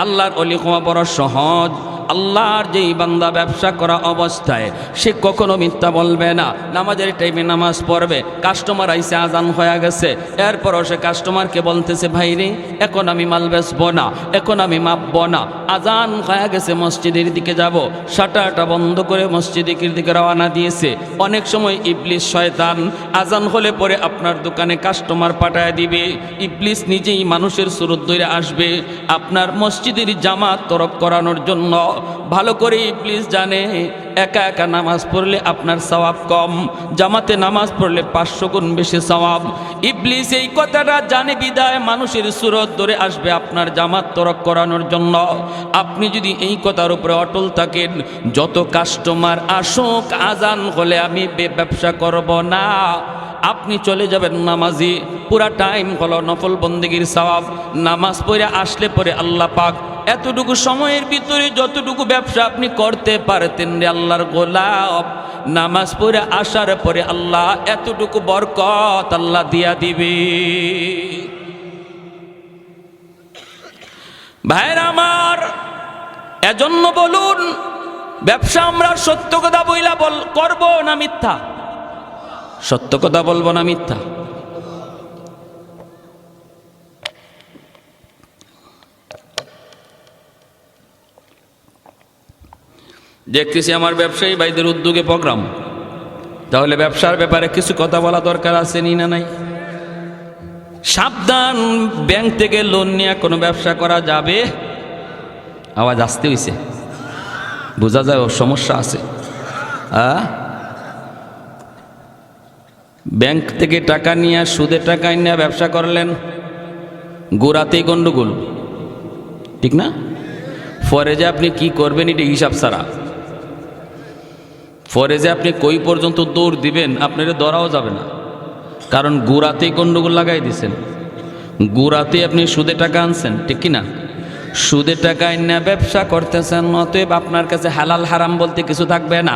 আল্লাহর ওলি হওয়া বড় সহজ। আল্লাহর যেই বান্দা ব্যবসা করা অবস্থায় সে কখনো মিথ্যা বলবে না, নামাজের টাইমে নামাজ পড়বে, কাস্টমার আইসে আজান হয়ে গেছে, এরপরও সে কাস্টমারকে বলতেছে ভাই রে এখন আমি মাল বেচবো না, এখন আমি মাপবো না, আজান হয়ে গেছে মসজিদের দিকে যাব, শাটারটা বন্ধ করে মসজিদের দিকে রওনা দিয়েছে। অনেক সময় ইবলিস শয়তান আজান হলে পরে আপনার দোকানে কাস্টমার পাঠায় দিবে, ইবলিস নিজেই মানুষের সুরত ধরে আসবে আপনার মসজিদের জামাত তরক করানোর জন্য। ভালো করে ইবলিস জানে একা একা নামাজ পড়লে আপনার সওয়াব কম, জামাতে নামাজ পড়লে 500 গুণ বেশি সওয়াব। ইবলিস এই কথাটা জানে বিদায় মানুষের সুরত ধরে আসবে আপনার জামাত তরক করানোর জন্য। আপনি যদি এই কথার উপরে অটল থাকেন, যত কাস্টমার আসুক আজান হলে আমি ব্যবসা করব না, আপনি চলে যাবেন নামাজি, পুরা টাইম হলো নফল বন্দেগীর সওয়াব। নামাজ পড়ে আসলে পরে আল্লাহ পাক এতটুকু সময়ের ভিতরে যতটুকু ব্যবসা আপনি করতে পারতেন রে আল্লাহর গোলাম, নামাজ পড়ে আসার পরে আল্লাহ এতটুকু বরকত আল্লাহ দিয়া দিবে। ভাইরা আমার, এজন্য বলুন ব্যবসা আমরা সত্য কথা বইলা করবো না মিথ্যা? সত্য কথা বলবো না মিথ্যা? দেখতেছি আমার ব্যবসায়ী ভাইদের উদ্যোগে প্রোগ্রাম, তাহলে ব্যবসার ব্যাপারে কিছু কথা বলা দরকার আছে নি না নাই? সাবধান, ব্যাংক থেকে লোন নিয়ে কোনো ব্যবসা করা যাবে? আওয়াজ আসতে হইছে, বোঝা যায় সমস্যা আছে। ব্যাংক থেকে টাকা নিয়ে সুদে টাকা নিয়ে ব্যবসা করলেন, গোড়াতেই গন্ডগোল, ঠিক না? পরে যে আপনি কি করবেন এটা হিসাব ছাড়া। পরে যে আপনি কই পর্যন্ত দৌড় দিবেন আপনার ধরাও যাবে না, কারণ গুড়াতেই গন্ডগোল লাগাই দিছেন। গুড়াতে আপনি সুদে টাকা আনছেন, ঠিক কিনা? সুদে টাকা এনে ব্যবসা করতেছেন, অতএব আপনার কাছে হালাল হারাম বলতে কিছু থাকবে না,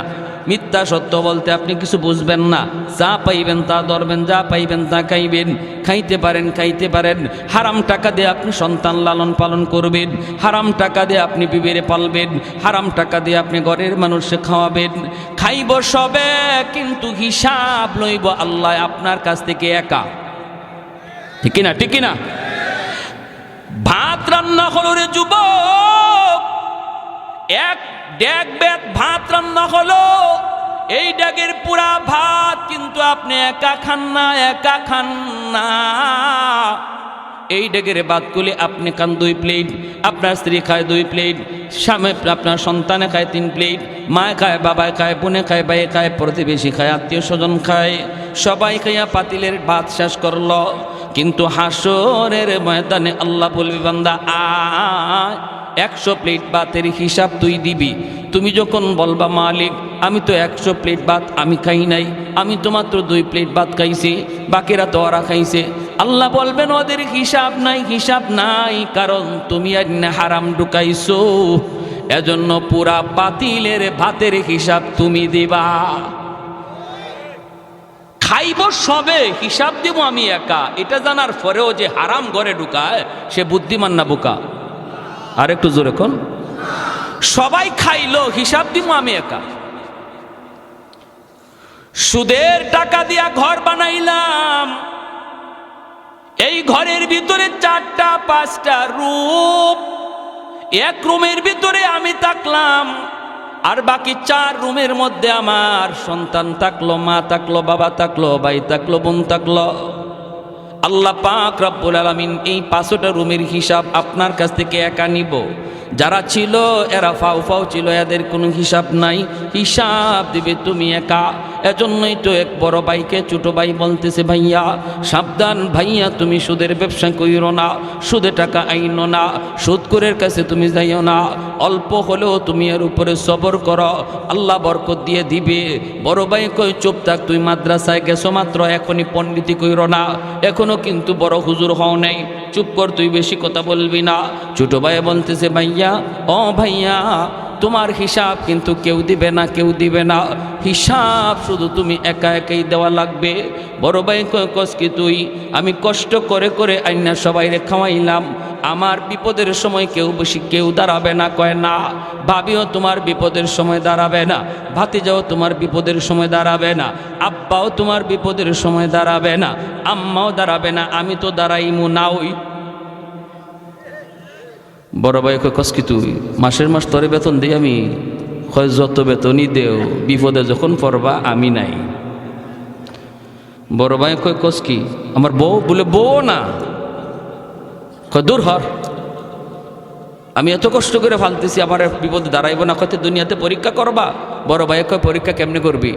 মিথ্যা সত্য বলতে আপনি কিছু বুঝবেন না। যা পাইবেন তা ধরবেন, যা পাইবেন তা খাইবেন, খাইতে পারেন। হারাম টাকা দিয়ে আপনি সন্তান লালন পালন করবেন, হারাম টাকা দিয়ে আপনি বিবিরে পালবেন, হারাম টাকা দিয়ে আপনি ঘরের মানুষকে খাওয়াবেন। খাইব সবে, কিন্তু হিসাব লইব আল্লাহ আপনার কাছ থেকে একা, ঠিক কিনা? ঠিক কিনা? ভাত রান্না হলো রে যুবক, এক ড্যাগ বেত ভাত রান্না হলো, এই ড্যাগের পুরা ভাত কিন্তু আপনি একা খান না। এই ড্যাগের ভাতগুলি আপনি খান 2 প্লেট, আপনার স্ত্রী খায় 2 প্লেট, স্বামী আপনার সন্তানে খায় 3 প্লেট, মা খায়, বাবা খায়, বোনে খায়, ভাই খায়, প্রতিবেশী খায়, আত্মীয় স্বজন খায়, সবাই খাইয়া পাতিলের ভাত শেষ করলো। কিন্তু হাসরের ময়দানে আল্লাহ বলবি, বান্দা আয়, 100 প্লেট ভাতের হিসাব তুই দিবি। তুমি যখন বলবা মালিক আমি তো 100 প্লেট ভাত আমি খাই নাই, আমি তো মাত্র 2 প্লেট ভাত খাইছি, বাকিরা তো ওরা খাইছে, আল্লাহ বলবেন ওদের হিসাব নাই, কারণ তুমি হারাম ঢুকাইছো, এজন্য পুরা পাতিলের ভাতের হিসাব তুমি দিবা। খাইব সবে, হিসাব দিব আমি একা, এটা জানার পরেও যে হারাম ঘরে ঢুকায় সে বুদ্ধিমান না বোকা? আর একটু জোরে কোন। সবাই খাইলো, হিসাব দিব আমি একা। সুদের টাকা দিয়া ঘর বানাইলাম, এই ঘরের ভিতরে 4টা 5টা রুম, এক রুমের ভিতরে আমি থাকলাম, আর বাকি 4 রুমের মধ্যে আমার সন্তান থাকলো, মা থাকলো, বাবা থাকলো, ভাই থাকলো, বোন থাকলো। আল্লাহ পাক রব্বুল আলামিন এই 5টা রুমের হিসাব আপনার কাছ থেকে একা নিব। যারা ছিল এরা ফাও ছিল, এদের কোনো হিসাব নাই, হিসাব দিবে তুমি একা। এজন্যই তো এক বড় ভাইকে ছোট ভাই বলতেছে, ভাইয়া সাবধান, ভাইয়া তুমি সুদের ব্যবসা কইরো না, সুদে টাকা আইনো না, সুদখোরের কাছে তুমি যাইও না, অল্প হলেও তুমি এর উপরে সবর করো, আল্লাহ বরকত দিয়ে দিবে। বড় ভাই কই চুপ থাক, তুই মাদ্রাসায় গেছো মাত্র, এখনই পণ্ডিতি কইরো না, এখনো কিন্তু বড় হুজুর হও নাই, চুপ কর, তুই বেশি কথা বলবি না। ছোট ভাই বলতেছে, ভাইয়া ও ভাইয়া তোমার হিসাব কিন্তু কেউ দিবে না, হিসাব শুধু তুমি একাই দেওয়া লাগবে। বড় ভাই কস কি তুই, আমি কষ্ট করে আইনা সবাইরে খাওয়াইলাম, আমার বিপদের সময় কেউ দাঁড়াবে না? কয় না। ভাবিও তোমার বিপদের সময় দাঁড়াবে না, ভাতিজাও তোমার বিপদের সময় দাঁড়াবে না, আব্বাও তোমার বিপদের সময় দাঁড়াবে না, আম্মাও দাঁড়াবে না, আমি তো দাঁড়াইমু না। ওই বড় ভাই কস কি তুই, মাসের মাস তোরে বেতন দিই আমি? হয় যত বেতনই দেও, বিপদে যখন পড়বা আমি নাই। বড় ভাই কস কি, আমার বউ? বলে বউ না, দূর হর, আমি এত কষ্ট করে ফালতেছি, আমার বিপদে দাঁড়াইব না? কত দুনিয়াতে পরীক্ষা করবা? বড় ভাই কয় পরীক্ষা কেমনে করবি?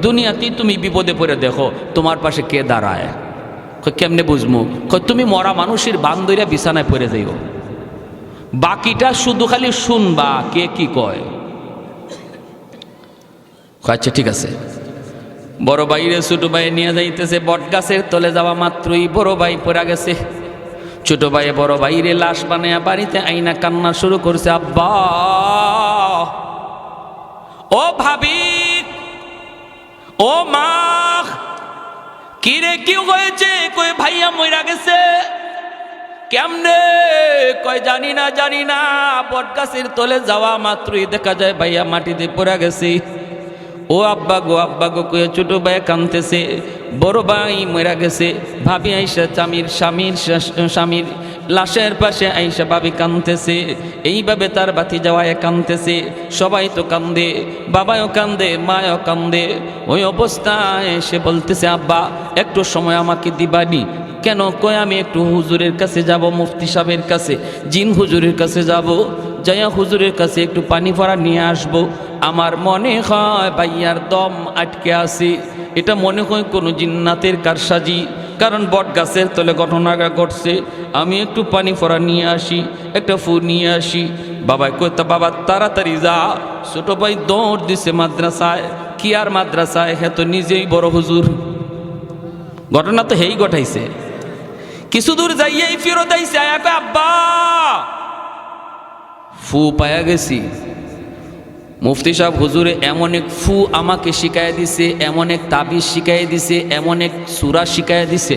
দুনিয়াতেই তুমি বিপদে পড়ে দেখো তোমার পাশে কে দাঁড়ায়। কেমনে বুঝবো? তুমি মরা মানুষের বান্দইরা বিছানায় পড়ে যাইও, বাকিটা শুধু খালি শুনবা কে কি কয়। আচ্ছা ঠিক আছে। বড় ভাইরে ছোট ভাই নিয়ে যাইতেছে, বট গাছের তলে যাওয়া মাত্রই বড় ভাই পড়ে গেছে। ছোট ভাই বড় ভাইরে লাশ বানায়া বাড়িতে আইনা কান্না শুরু করছে, আব্বা ও ভাবি ও মা, কি রে কি হয়েছে? কই ভাইয়া মইরা গেছে। কেমনে? কয় জানি না, বট গাছের তলে যাওয়া মাত্রই দেখা যায় ভাইয়া মাটিতে পড়ে গেছে। ও আব্বা গো কয়ে ছোট ভাই কাঁদতেছে, বড় ভাই মরা গেছে। ভাবি আইসা স্বামীর লাশের পাশে আইসা ভাবি কাঁদতেছে, এইভাবে তার বাতি যাওয়ায় কাঁদতেছে। সবাই তো কান্দে, বাবাও কান্দে, মায়ও কান্দে। ওই অবস্থায় এসে বলতেছে, আব্বা একটু সময় আমাকে দিবানি? কেন? কয় আমি একটু হুজুরের কাছে যাব, মুফতি সাহেবের কাছে, জিন হুজুরের কাছে যাব, যাইয়া হুজুরের কাছে একটু পানি ভরা নিয়ে আসব। আমার মনে হয় ভাইয়ার দম আটকে আছে, এটা মনে হয় কোনো জিন্নাতের কারসাজি, কারণ বট গাছের তলে ঘটনাটা ঘটছে। আমি একটু পানি ভরা নিয়ে আসি, একটা ফু নিয়ে আসি। বাবা কইতা, বাবা তাড়াতাড়ি যা। ছোট ভাই দৌড় দিছে মাদ্রাসায়, কিয়ার মাদ্রাসায়, হে তো নিজেই বড় হুজুর। ঘটনা তো হেই ঘটাইছে। কিছু দূর যাইয়াই ফেরত আইছে, আব্বা ফু পায়া গেছি। মুফতি সাহেব হুজুরে এমন এক ফু আমাকে শিখাইয়া দিছে, এমন এক তাবিজ শিখাইয়া দিছে, এমন এক সূরা শিখাইয়া দিছে,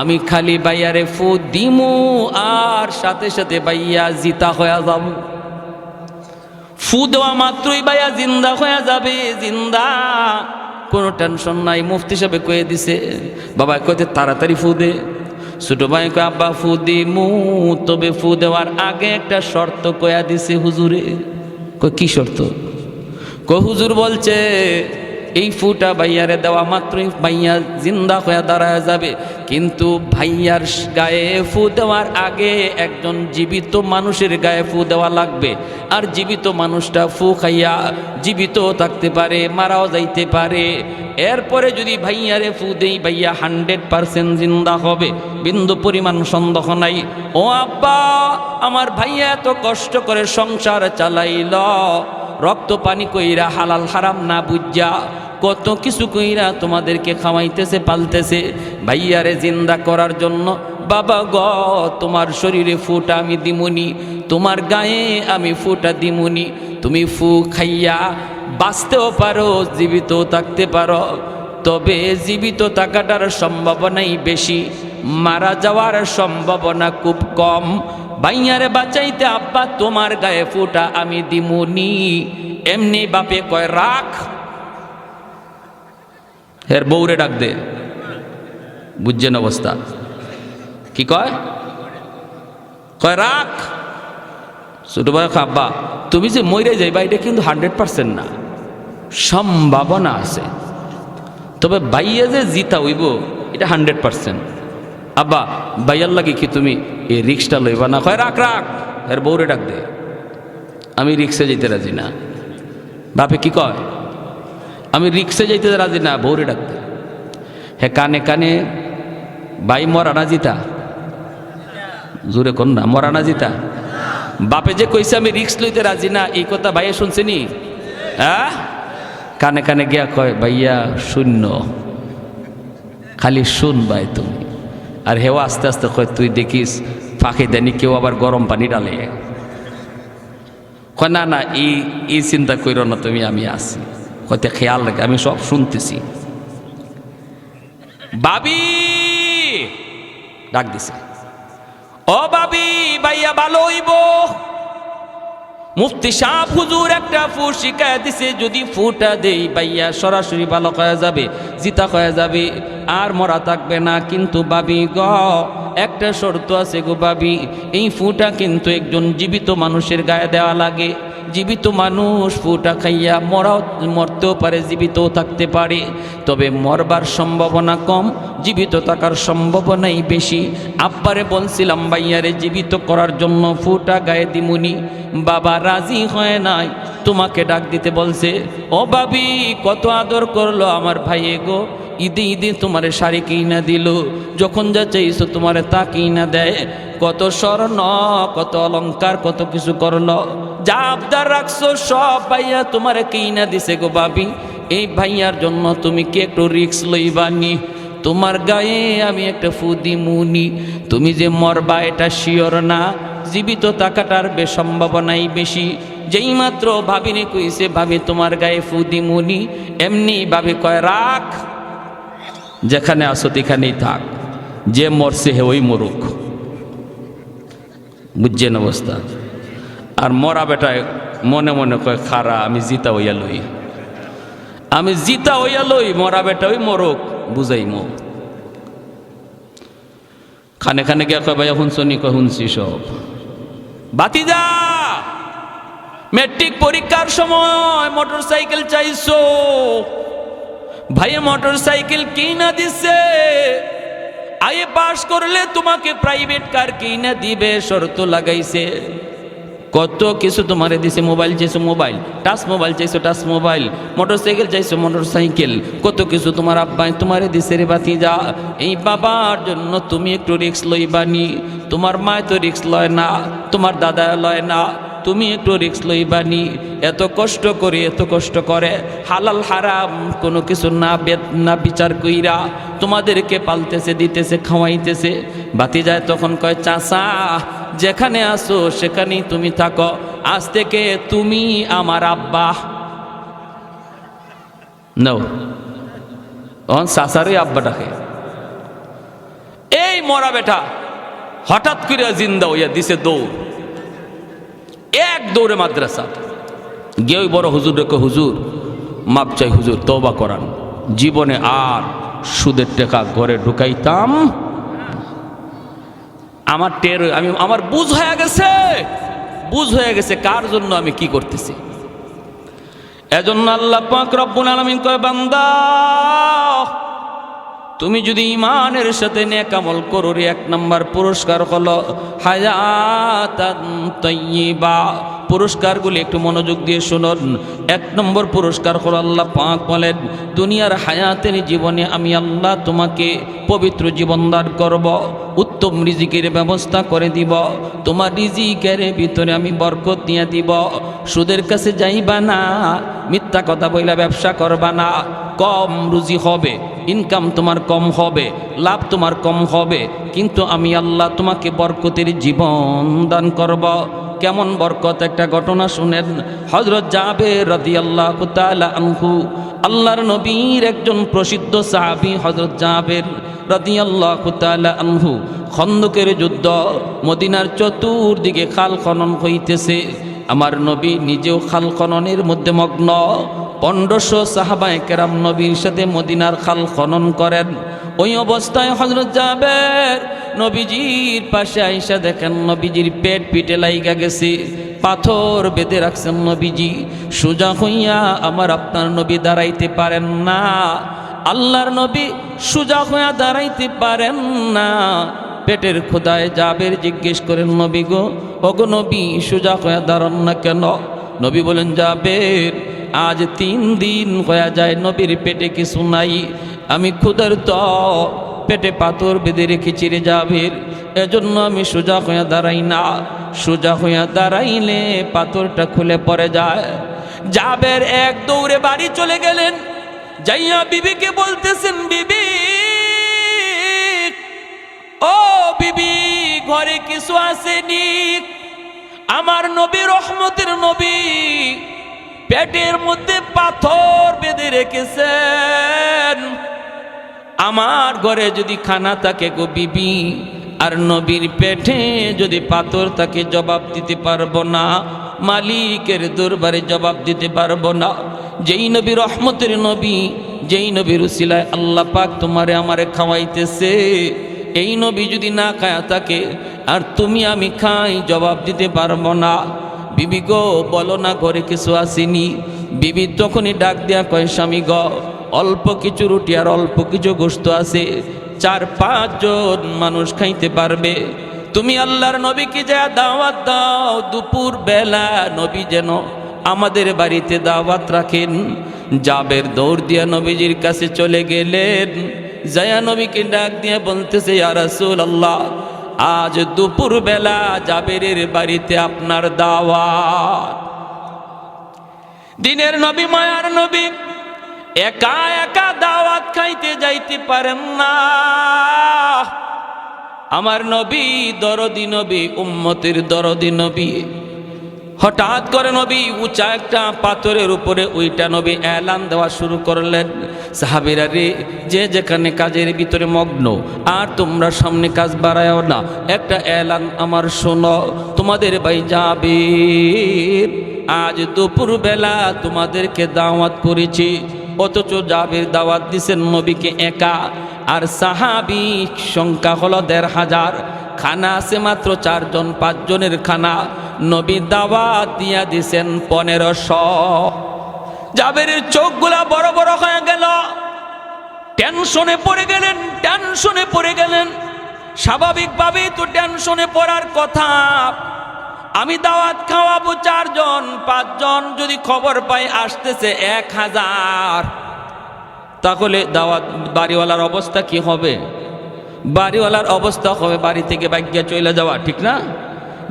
আমি খালি বাইয়ারে ফু দিমু আর সাথে সাথে বাইয়া জিতা হয়ে যাব। ফু দেওয়া মাত্রই বাইয়া জিন্দা হয়ে যাবে, জিন্দা, কোনো টেনশন নাই। মুফতি সাহেব কয়ে দিছে, বাবা কইতে তাড়াতাড়ি ফু দে। ছোট ভাই কয় আব্বা ফু দিমু, তবে ফু দেওয়ার আগে একটা শর্ত কয়া দিছে হুজুরে। কয় কি শর্ত? কয় হুজুর বলছে এই ফুটা ভাইয়ারে দেওয়া মাত্রই ভাইয়া জিন্দা হয়ে দাঁড়ায় যাবে, কিন্তু ভাইয়ার গায়ে ফু দেওয়ার আগে একজন জীবিত মানুষের গায়ে ফু দেওয়া লাগবে। আর জীবিত মানুষটা ফু খাইয়া জীবিত থাকতে পারে, মারাও যাইতে পারে। এরপরে যদি ভাইয়ারে ফু দেই, ভাইয়া 100% জিন্দা হবে, বিন্দু পরিমাণ সন্দেহ নাই। ও আব্বা, আমার ভাইয়া এত কষ্ট করে সংসার চালাইল, রক্ত পানি কইরা হালাল হারাম না বুঝা কত কিছু কইরা তোমাদেরকে খাওয়াইতেছে, পালতেছে ভাইয়ারে জিন্দা করার জন্য। বাবা গ, তোমার শরীরে ফুটা আমি দিমুনি, তোমার গায়ে আমি ফুটা দিমুনি। তুমি ফু খাইয়া বাঁচতেও পারো, জীবিত থাকতে পারো, তবে জীবিত থাকাটার সম্ভাবনাই বেশি, মারা যাওয়ার সম্ভাবনা খুব কম। ভাইয়ারে বাঁচাইতে আব্বা তোমার গায়ে ফুটা আমি দিমুনি। এমনি বাপে কয় রাখ, হের বউরে ডাক দে। বুঝছেন অবস্থা কি কয়? কয় রাখ। ছোট ভাই আব্বা তুমি যে মরে যাইবা এটা কিন্তু 100% না, সম্ভাবনা আছে, তবে বাইয়া যে জিতা হইব এটা 100%। আব্বা বাইয়ার লাগে কি তুমি এই রিক্সটা লইবা না? কয় রাখ রাখ, এর বউরে ডাক দে। আমি রিক্সে যেতে রাজি না। বাপে কি কয়? আমি রিক্সে যেতে রাজি না, বউরে ডাক দে। হে কানে কানে বাই মরা না জিতা, জোরে কোন না, মরা না জিতা। বাপে যে কইছে আমি রিক্স লইতে রাজি না, এই কথা ভাইয়া শুনছেনি? হ্যাঁ, কানে কানে গিয়া কয় ভাইয়া শূন্য, খালি শুন ভাই তুমি। আর হেও আস্তে আস্তে কয় তুই দেখিস ফাঁকি দেনি কেউ আবার গরম পানি ডালে। কয় না না, এই চিন্তা কইরো না তুমি, আমি আছি, হয়তো খেয়াল রাখে, আমি সব শুনতেছি। বাবি ডাক দিছে, ও বাবি ভাইয়া ভালো হইব। মুফতি সাহেব হুজুর একটা ফু শিখায় দিছে, যদি ফুটা দেই ভাইয়া সরাসরি ভালো হয়ে যাবে, জিতা হয়ে যাবে, আর মরা থাকবে না। কিন্তু বাবি গ, একটা শর্ত আছে গো বাবি, এই ফুটা কিন্তু একজন জীবিত মানুষের গায়ে দেওয়া লাগে। জীবিত মানুষ ফুটা খাইয়া মরতেও পারে, জীবিতও থাকতে পারে, তবে মরবার সম্ভাবনা কম, জীবিত থাকার সম্ভাবনাই বেশি। আব্বারে বলছিলাম ভাইয়ারে জীবিত করার জন্য ফুটা গায়ে দিমুনি, বাবা রাজি হয় নাই, তোমাকে ডাক দিতে বলছে। ও বাবি কত আদর করলো আমার ভাইয়ে গো, ঈদে ঈদে তোমারে শাড়ি কিনা দিল, যখন যা চাইছো তোমারে তা কিনা দেয়, কত স্বর্ণ কত অলংকার কত কিছু করলো, যা আবদার রাখছো সব ভাইয়া তোমারে কিনা দিছে গো বাবি। এই ভাইয়ার জন্য তুমি কি একটু রিক্স লইবানি? তোমার গায়ে আমি একটা ফু দিমুনি, তুমি যে মরবা এটা শিওর না, জীবিত থাকাটার সম্ভাবনাই বেশি। যেই মাত্র ভাবিনি কইছে ভাবি তোমার গায়ে ফু দিমুনি, এমনি ভাবি কয় রাখ, যেখানে আসো সেখানেই থাক, যে মরছে হে ওই মরুক। বুঝছেন অবস্থা? আর মরা বেটায় মনে মনে কয় খারা আমি জিতা হইয়া লই, আমি জিতা হইয়া লই, মরা বেটা ওই মরুক, বুঝাই মো। খানে খানে গিয়া কয় ভাইয়া শুনছনি? কয় শুনছি সব। বাতিজা মেট্রিক পরীক্ষার সময় মোটর সাইকেল চাইছো, ভাইয়া মোটর সাইকেল কিনা দিছে, আইএ পাস করলে তোমাকে প্রাইভেট কার কিনা দিবে, শর্ত লাগাইছে, কত কিছু তোমারে দিছে। মোবাইল চাইছো মোবাইল, টাচ মোবাইল চাইছো টাচ মোবাইল, মোটর সাইকেল চাইছো মোটর সাইকেল, কত কিছু তোমার আব্বাই তোমারে দিছে রে বাতিজা। এই বাবার জন্য তুমি একটু রিক্স লইবানি, তোমার মায় তো রিক্স লয় না, তোমার দাদা লয় না, তুমি একটু রিস্ক লইবানি। এত কষ্ট করে হালাল হারাম কোনো কিছু না বিচার কইরা তোমাদেরকে পালতেছে, দিতেছে, খাওয়াইতেছে। বাতি যায় তখন কয়, চাচা যেখানে আসো সেখানেই তুমি থাকো, আজ থেকে তুমি আমার আব্বা। নাও তখন চাচারই আব্বা ডাকে। এই মরা বেটা হঠাৎ করে জিন্দা হইয়া দিছে দৌড়, এক দৌড়ে মাদ্রাসা গিয়ে ওই বড় হুজুর রেখে, হুজুর মাপ চাই হুজুর, তওবা করান, জীবনে আর সুদের টাকা ঘরে ঢুকাইতাম। আমার বুঝ হয়ে গেছে কার জন্য আমি কি করতেছি। এজন্য আল্লাহ পাক রব্বুল আলামিন কয়, বান্দা তুমি যদি ঈমানের সাথে নেক আমল করো রে, এক নাম্বার পুরস্কার হলো হায়াতান তাইয়্যিবা। পুরস্কারগুলি একটু মনোযোগ দিয়ে শুনুন। এক নম্বর পুরস্কার হলো আল্লাহ পাক বলেন, দুনিয়ার হায়াতের জীবনে আমি আল্লাহ তোমাকে পবিত্র জীবন দান করব, উত্তম রিজিকের ব্যবস্থা করে দিব, তোমার রিজিকের ভিতরে আমি বরকত দিয়ে দিব। সুদের কাছে যাইবা না, মিথ্যা কথা বইলা ব্যবসা করবা না, কম রুজি হবে, ইনকাম তোমার কম হবে, লাভ তোমার কম হবে, কিন্তু আমি আল্লাহ তোমাকে বরকতের জীবন দান করব। কেমন বরকত? একটা ঘটনা শুনেন। হযরত জাবের রাদিয়াল্লাহু তাআলা আনহু, আল্লাহর নবীর একজন প্রসিদ্ধ সাহাবী হযরত জাবের রাদিয়াল্লাহু তাআলা আনহু, খন্দকের যুদ্ধ, মদিনার চতুর্দিকে খাল খনন হইতেছে, আমার নবী নিজেও খাল খননের মধ্যে মগ্ন। 1500 সাহাবায়ে কেরাম নবীর সাথে মদিনার খাল খনন করেন। ওই অবস্থায় হযরত জাবের নবীজির পাশে আইসা দেখেন নবীজির পেট পিটে লাইগা গেছে, পাথর বেঁধে রাখছেন নবীজি। সোজা হইয়া আমার আপনার নবী দাঁড়াইতে পারেন না, আল্লাহর নবী সোজা হইয়া দাঁড়াইতে পারেন না। পেটের খোদায় জাবের জিজ্ঞেস করেন, নবী গো, ওগো নবী সোজা হইয়া দাঁড়ান না কেন? নবী বলেন, জাবের আজ 3 দিন হয়ে যায় নবীর পেটে কিছু নাই, আমি ক্ষুধার্ত, পেটে পাথর বেঁধে রেখেছি রে জাবের, এজন্য আমি সোজা হইয়া দাঁড়াই না। সোজা হইয়া দাঁড়াইলে পাথরটা খুলে পড়ে যায়। জাবের এক দৌড়ে বাড়ি চলে গেলেন, যাইয়া বিবিকে বলতেছেন, বিবি ও বিবি, ঘরে কিছু আসেনি? আমার নবী রহমতের নবী পেটের মধ্যে পাথর বেঁধে রেখেছেন, আমার ঘরে যদি খানা থাকে গো বিবি, আর নবীর পেটে যদি পাথর থাকে জবাব দিতে পারবো না, মালিকের দরবারে জবাব দিতে পারবো না। যেই নবী রহমতের নবী, যেই নবীর উসিলায় আল্লাহ পাক তোমারে আমারে খাওয়াইতেছে, এই নবী যদি না খায়া থাকে আর তুমি আমি খাই, জবাব দিতে পারবো না। বিবি গো বলো না ঘরে কিছু আসেনি? বিবি তখনই ডাক দেয়া কয়, স্বামী গো, অল্প কিছু রুটি আর অল্প কিছু গোশত আছে, 4-5 জন মানুষ খাইতে পারবে। তুমি আল্লাহর নবীকে যা দাওয়াত দাও, দুপুর বেলা নবী যেন আমাদের বাড়িতে দাওয়াত রাখেন। জাবের দৌড় দিয়া নবীজির কাছে চলে গেলেন, যায়া নবীকে ডাক দিয়ে বলতেছে, ইয়া রাসূলুল্লাহ, আজ দুপুর বেলা জাবেরের বাড়িতে আপনার দাওয়াত। দিনের নবী, মায়ার নবী একা একা দাওয়াত খাইতে যাইতে পারেন না। আমার নবী দরদি নবী, উম্মতের দরদি নবী। হঠাৎ করে নবী উঁচা একটা পাথরের উপরে ওইটা নবী এলান দেওয়া শুরু করলেন, সাহাবীরা রে, যে যেখানে কাজের ভিতরে মগ্ন, আর তোমরা সামনে কাজ বাড়ায়ও না, একটা এলান আমার শোনো, তোমাদের ভাই জাবের আজ দুপুর বেলা তোমাদেরকে দাওয়াত করেছি। অথচ জাবের দাওয়াত দিছেন নবীকে একা, আর সাহাবী সংখ্যা হলো 1500, খানা আছে মাত্র 4 জন 5 জনের খানা, নবী দাওয়াত দিয়া দিছেন 1500। জাবেরের চোখগুলা বড় বড় হয়ে গেল, টেনশনে পড়ে গেলেন। স্বাভাবিকভাবেই তো টেনশনে পড়ার কথা, আমি দাওয়াত খাওয়াবো 4 জন 5 জন, যদি খবর পাই আসতেছে 1000, তাহলে দাওয়াত বাড়িওয়ালার অবস্থা কি হবে? বাড়িওয়ালার অবস্থা হবে বাড়ি থেকে বাইকে চলে যাওয়া, ঠিক না?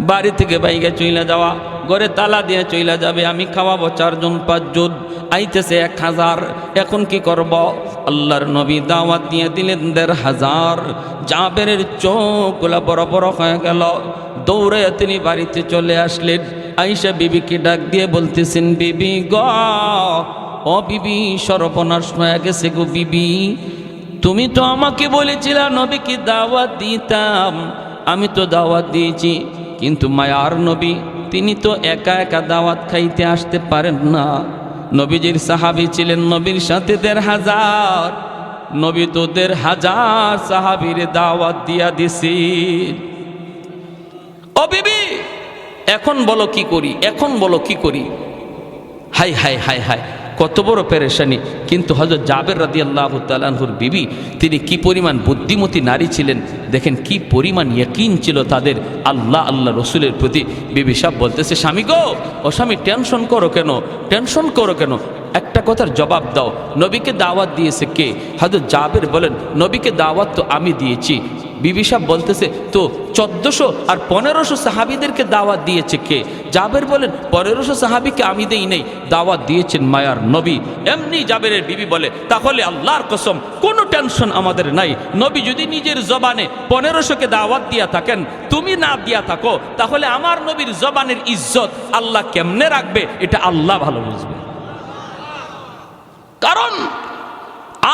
বাড়ি থেকে বাইকে চলে যাওয়া, ঘরে তালা দিয়ে চইলা যাবে, আমি খাওয়াবো 4 জন 5 জন, আইতেছে 1000। এখন কি করব? আল্লাহর নবী দাওয়াত দিয়ে দিলেন 1500। জাবেরের চোখগুলা বড় বড় হয়ে গেল। দৌড়ে তিনি বাড়িতে চলে আসলেন। আয়েশা বিবিকে ডাক দিয়ে বলতেছেন, বিবি গো, ও বিবি, সর্বনাশ হয়ে গেছে গো বিবি। তুমি তো আমাকে বলেছিলা নবীকে দাওয়াত দিতাম, আমি তো দাওয়াত দিয়েছি, কিন্তু মায়ার নবী তিনি তো একা একা দাওয়াত খাইতে আসতে পারেন না। নবীজির সাহাবী ছিলেন নবীর সাথে 1500, নবী তো 1500 সাহাবীর দাওয়াত দিয়া দিছি। ও বিবি, এখন বলো কি করি, এখন বলো কি করি? হাই হাই হাই হাই, কত বড় পেরেশানি। কিন্তু হযরত জাবের রাদিয়াল্লাহু তাআলা আনহুর বিবি, তিনি কি পরিমাণ বুদ্ধিমতী নারী ছিলেন দেখেন, কি পরিমাণ ইয়াকিন ছিল তাদের আল্লাহ রসুলের প্রতি। বিবি সাহেব বলতেছে, স্বামী গো, ও স্বামী, টেনশন করো কেন, টেনশন করো কেন? একটা কথার জবাব দাও, নবীকে দাওয়াত দিয়েছে কে? হযরত জাবের বলেন, নবীকে দাওয়াত তো আমি দিয়েছি। বিবি সাহেব বলতেছে, তো 1400 আর 1500 সাহাবীদেরকে দাওয়াত দিয়েছে কে? জাবের বলেন, 1500 সাহাবীকে আমি দেই নাই, দাওয়াত দিয়েছেন মায়ার নবী। এমনি জাবেরের বিবি বলে, তাহলে আল্লাহর কসম কোনো টেনশন আমাদের নাই। নবী যদি নিজের জবানে 1500কে দাওয়াত দিয়া থাকেন, তুমি না দিয়া থাকো, তাহলে আমার নবীর জবানের ইজ্জত আল্লাহ কেমনে রাখবে? এটা আল্লাহ ভালো বুঝবে। কারণ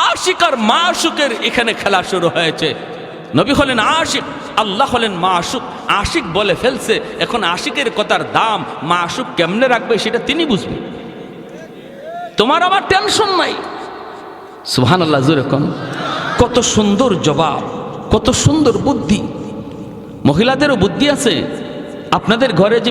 আশিক আর মাশুকের এখানে খেলা শুরু হয়েছে। নবী হলেন আশিক, আল্লাহ হলেন মাশুক। আশিক বলে ফেলছে, এখন আশিকের কথার দাম মাশুক কেমনে রাখবে সেটা তিনি বুঝবে। তোমার আমার টেনশন নাই। সুবহানাল্লাহ, জোরে কোন। কত সুন্দর জবাব, কত সুন্দর বুদ্ধি। মহিলাদেরও বুদ্ধি আছে। আপনাদের ঘরে যে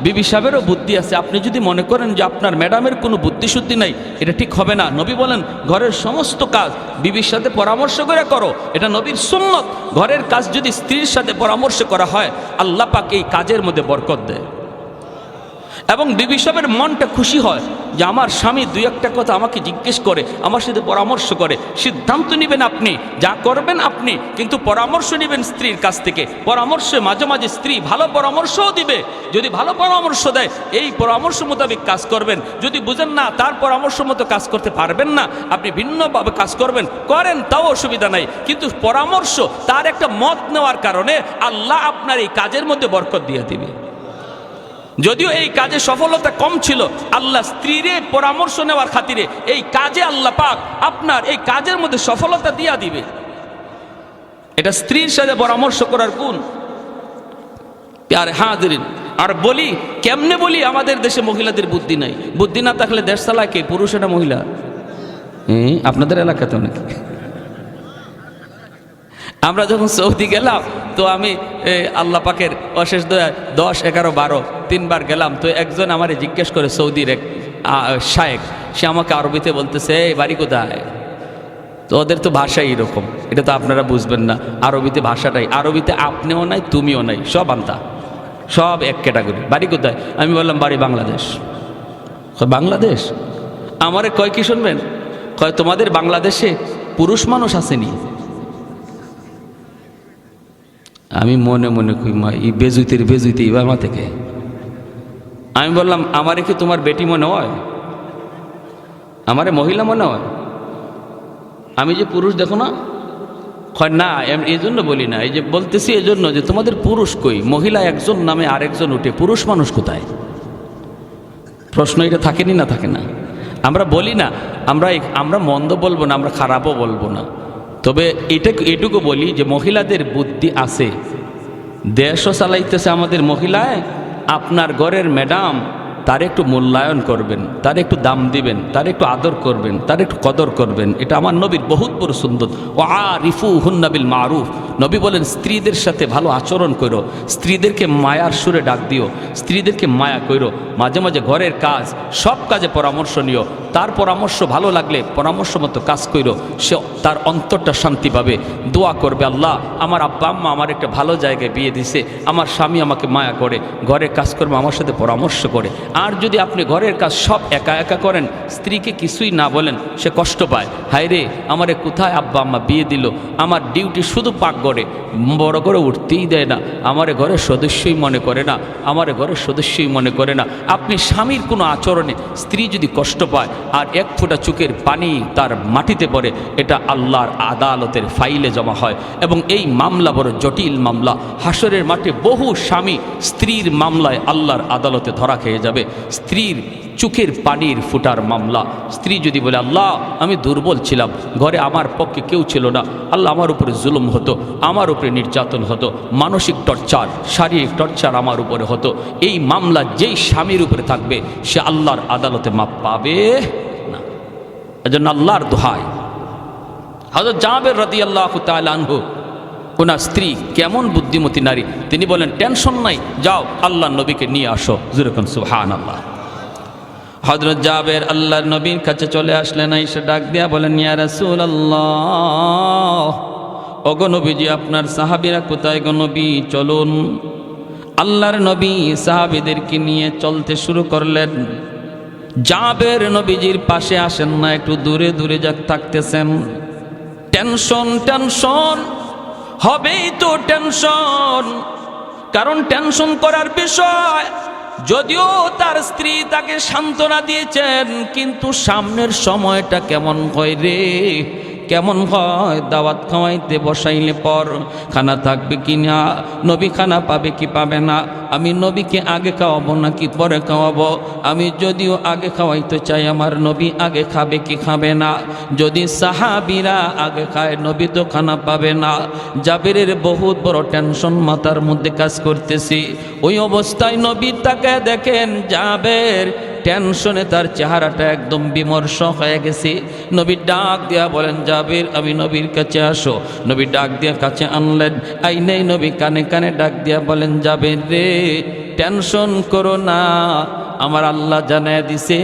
বিবি সাহেবেরও বুদ্ধি আছে। আপনি যদি মনে করেন যে আপনার ম্যাডামের কোনো বুদ্ধিশুদ্ধি নাই, এটা ঠিক হবে না। নবী বলেন, ঘরের সমস্ত কাজ বিবির সাথে পরামর্শ করে করো, এটা নবীর সুন্নত। ঘরের কাজ যদি স্ত্রীর সাথে পরামর্শ করা হয়, আল্লাহ পাক এই কাজের মধ্যে বরকত দেয় এবং বিবি সাহেবের মনটা খুশি হয় যে আমার স্বামী 2-1টা কথা আমাকে জিজ্ঞেস করে, আমার সাথে পরামর্শ করে। সিদ্ধান্ত নেবেন আপনি, যা করবেন আপনি, কিন্তু পরামর্শ নেবেন স্ত্রীর কাছ থেকে। পরামর্শে মাঝে মাঝে স্ত্রী ভালো পরামর্শও দিবে। যদি ভালো পরামর্শ দেয়, এই পরামর্শ মোতাবেক কাজ করবেন। যদি বুঝেন না তার পরামর্শ মতো কাজ করতে পারবেন না, আপনি ভিন্নভাবে কাজ করবেন, করেন, তাও অসুবিধা নাই। কিন্তু পরামর্শ, তার একটা মত নেওয়ার কারণে আল্লাহ আপনার এই কাজের মধ্যে বরকত দিয়ে দিবে। যদিও এই কাজে সফলতা কম ছিল, আল্লাহ স্ত্রীর পরামর্শ নেওয়ার খাতিরে এই কাজে আল্লাহ পাক আপনার এই কাজের মধ্যে সফলতা দিয়া দিবে। এটা স্ত্রীর সাথে পরামর্শ করার গুণ। প্যারে হাজিরিন, আর বলি কেমনে বলি, আমাদের দেশে মহিলাদের বুদ্ধি নাই। বুদ্ধি না থাকলে দেশ চালায় কে? পুরুষ না মহিলা? আপনাদের এলাকাতে নাকি? আমরা যখন সৌদি গেলাম, তো আমি আল্লাহ পাকের অশেষ দয়া 10, 11, 12 3বার গেলাম। তো একজন আমারে জিজ্ঞেস করে, সৌদির এক শায়েখ, সে আমাকে আরবিতে বলতেছে, এই বাড়ি কোথায়? তো ওদের তো ভাষাই এরকম, এটা তো আপনারা বুঝবেন না। আরবিতে ভাষাটাই, আরবিতে আপনিও নাই তুমিও নাই, সব আন্তা, সব এক ক্যাটাগরি। বাড়ি কোথায়? আমি বললাম বাড়ি বাংলাদেশ। বাংলাদেশ? আমারে কয় কি শুনবেন? কয় তোমাদের বাংলাদেশে পুরুষ মানুষ আসেনি? আমি মনে মনে কই, মা এই বেজুইতে বাবা থেকে। আমি বললাম, আমারে কি তোমার বেটি মনে হয়? আমারে মহিলা মনে হয়? আমি যে পুরুষ দেখো না? হয় না, এই জন্য বলি না, এই যে বলতেছি এজন্য যে তোমাদের পুরুষ কই, মহিলা একজন নামে আরেকজন উঠে, পুরুষ মানুষ কোথায়? প্রশ্ন এটা থাকেনি না? থাকে না? আমরা বলি না, আমরা মন্দ বলবো না, আমরা খারাপও বলবো না। তবে এটুকু বলি যে মহিলাদের বুদ্ধি আছে। দেশও চালাইতেছে আমাদের মহিলায়। আপনার ঘরের ম্যাডাম, তার একটু মূল্যায়ন করবেন, তার একটু দাম দিবেন, তার একটু আদর করবেন, তার একটু কদর করবেন। এটা আমার নবীর বহুত বড় সুন্দর। ও আরিফু হুন্না বিল মারুফ। নবী বলেন, স্ত্রীদের সাথে ভালো আচরণ করো, স্ত্রীদেরকে মায়ার সুরে ডাক দিও, স্ত্রীদেরকে মায়া করো। মাঝে মাঝে ঘরের কাজ, সব কাজে পরামর্শ নিও। তার পরামর্শ ভালো লাগলে পরামর্শ মতো কাজ করো, সে তার অন্তরটা শান্তি পাবে। দোয়া করবে, আল্লাহ আমার আব্বা আম্মা আমার একটা ভালো জায়গায় বিয়ে দিছে, আমার স্বামী আমাকে মায়া করে, ঘরের কাজকর্ম আমার সাথে পরামর্শ করে, আর যদি আপনি ঘরের কাজ সব একা একা করেন, স্ত্রীকে কিছুই না বলেন, সে কষ্ট পায়। হায় রে, আমারে কোথায় আব্বা আম্মা বিয়ে দিল, আমার ডিউটি শুধু পাকঘরে, বড় করে উঠতেই দেয় না, আমারে ঘরের সদস্যই মনে করে না, আমারে ঘরের সদস্যই মনে করে না। আপনি স্বামীর কোনো আচরণে স্ত্রী যদি কষ্ট পায় আর এক ফোঁটা চোখের পানি তার মাটিতে পড়ে, এটা আল্লাহর আদালতের ফাইলে জমা হয় এবং এই মামলা বড় জটিল মামলা। হাসরের মাঠে বহু স্বামী স্ত্রীর মামলায় আল্লাহর আদালতে ধরা খেয়ে যাবে। স্ত্রীর চোখের পানির ফুটার মামলা। স্ত্রী যদি বলে, আল্লাহ আমি দুর্বল ছিলাম, ঘরে আমার পক্ষে কেউ ছিল না, আল্লাহ আমার উপরে জুলুম হতো, আমার উপরে নির্যাতন হতো, মানসিক টর্চার, শারীরিক টর্চার আমার উপরে হতো, এই মামলা যেই স্বামীর উপরে থাকবে সে আল্লাহর আদালতে মাপ পাবে না। এজন্য আল্লাহর দোহাই, হযরত জাবের রাদিয়াল্লাহু তাআলা আনহু, ওনার স্ত্রী কেমন বুদ্ধিমতী নারী, তিনি বলেন, টেনশন নাই, যাও আল্লাহর নবীকে নিয়ে আসো। যেরকম সুবহানাল্লাহ। হযরত জাবের আল্লাহর নবীর কাছে চলে আসলেন, এসে ডাক দিয়া বলেন, ইয়া রাসূলুল্লাহ, ওগো নবীজি, আপনার সাহাবীরা কোথায় গো নবী, চলুন। আল্লাহর নবী সাহাবীদেরকে নিয়ে চলতে শুরু করলেন। জাবের নবীজির পাশে আসেন না, একটু দূরে দূরে থাকতেছেন। টেনশন টেনশন হবেই তো টেনশন, কারণ টেনশন করার বিষয়। যদিও তার স্ত্রী তাকে সান্ত্বনা দিয়েছেন, কিন্তু সামনের সময়টা কেমন হয় রে, কেমন হয়। দাওয়াত খাওয়াইতে বসাইলে পর খানা থাকবে কি না, নবী খানা পাবে কি পাবে না, আমি নবীকে আগে খাওয়াবো নাকি পরে খাওয়াবো, আমি যদিও আগে খাওয়াইতে চাই, আমার নবী আগে খাবে কি খাবে না। যদি সাহাবীরা আগে খায়, নবী তো খানা পাবে না। জাবেরের বহুত বড় টেনশন মাথার মধ্যে কাজ করতেছি। ওই অবস্থায় নবী তাকে দেখেন, জাবের টেনশনে তার চেহারাটা একদম বিমর্ষ হয়ে গেছে। নবী ডাক দিয়া বলেন, জাবের আমি নবীর কাছে আসো। নবী ডাক দিয়া কাছে আনলেন, আইনেই নবী কানে কানে ডাক দিয়া বলেন, জাবের রে, টেনশন করো না, আমার আল্লাহ জানায় দিছে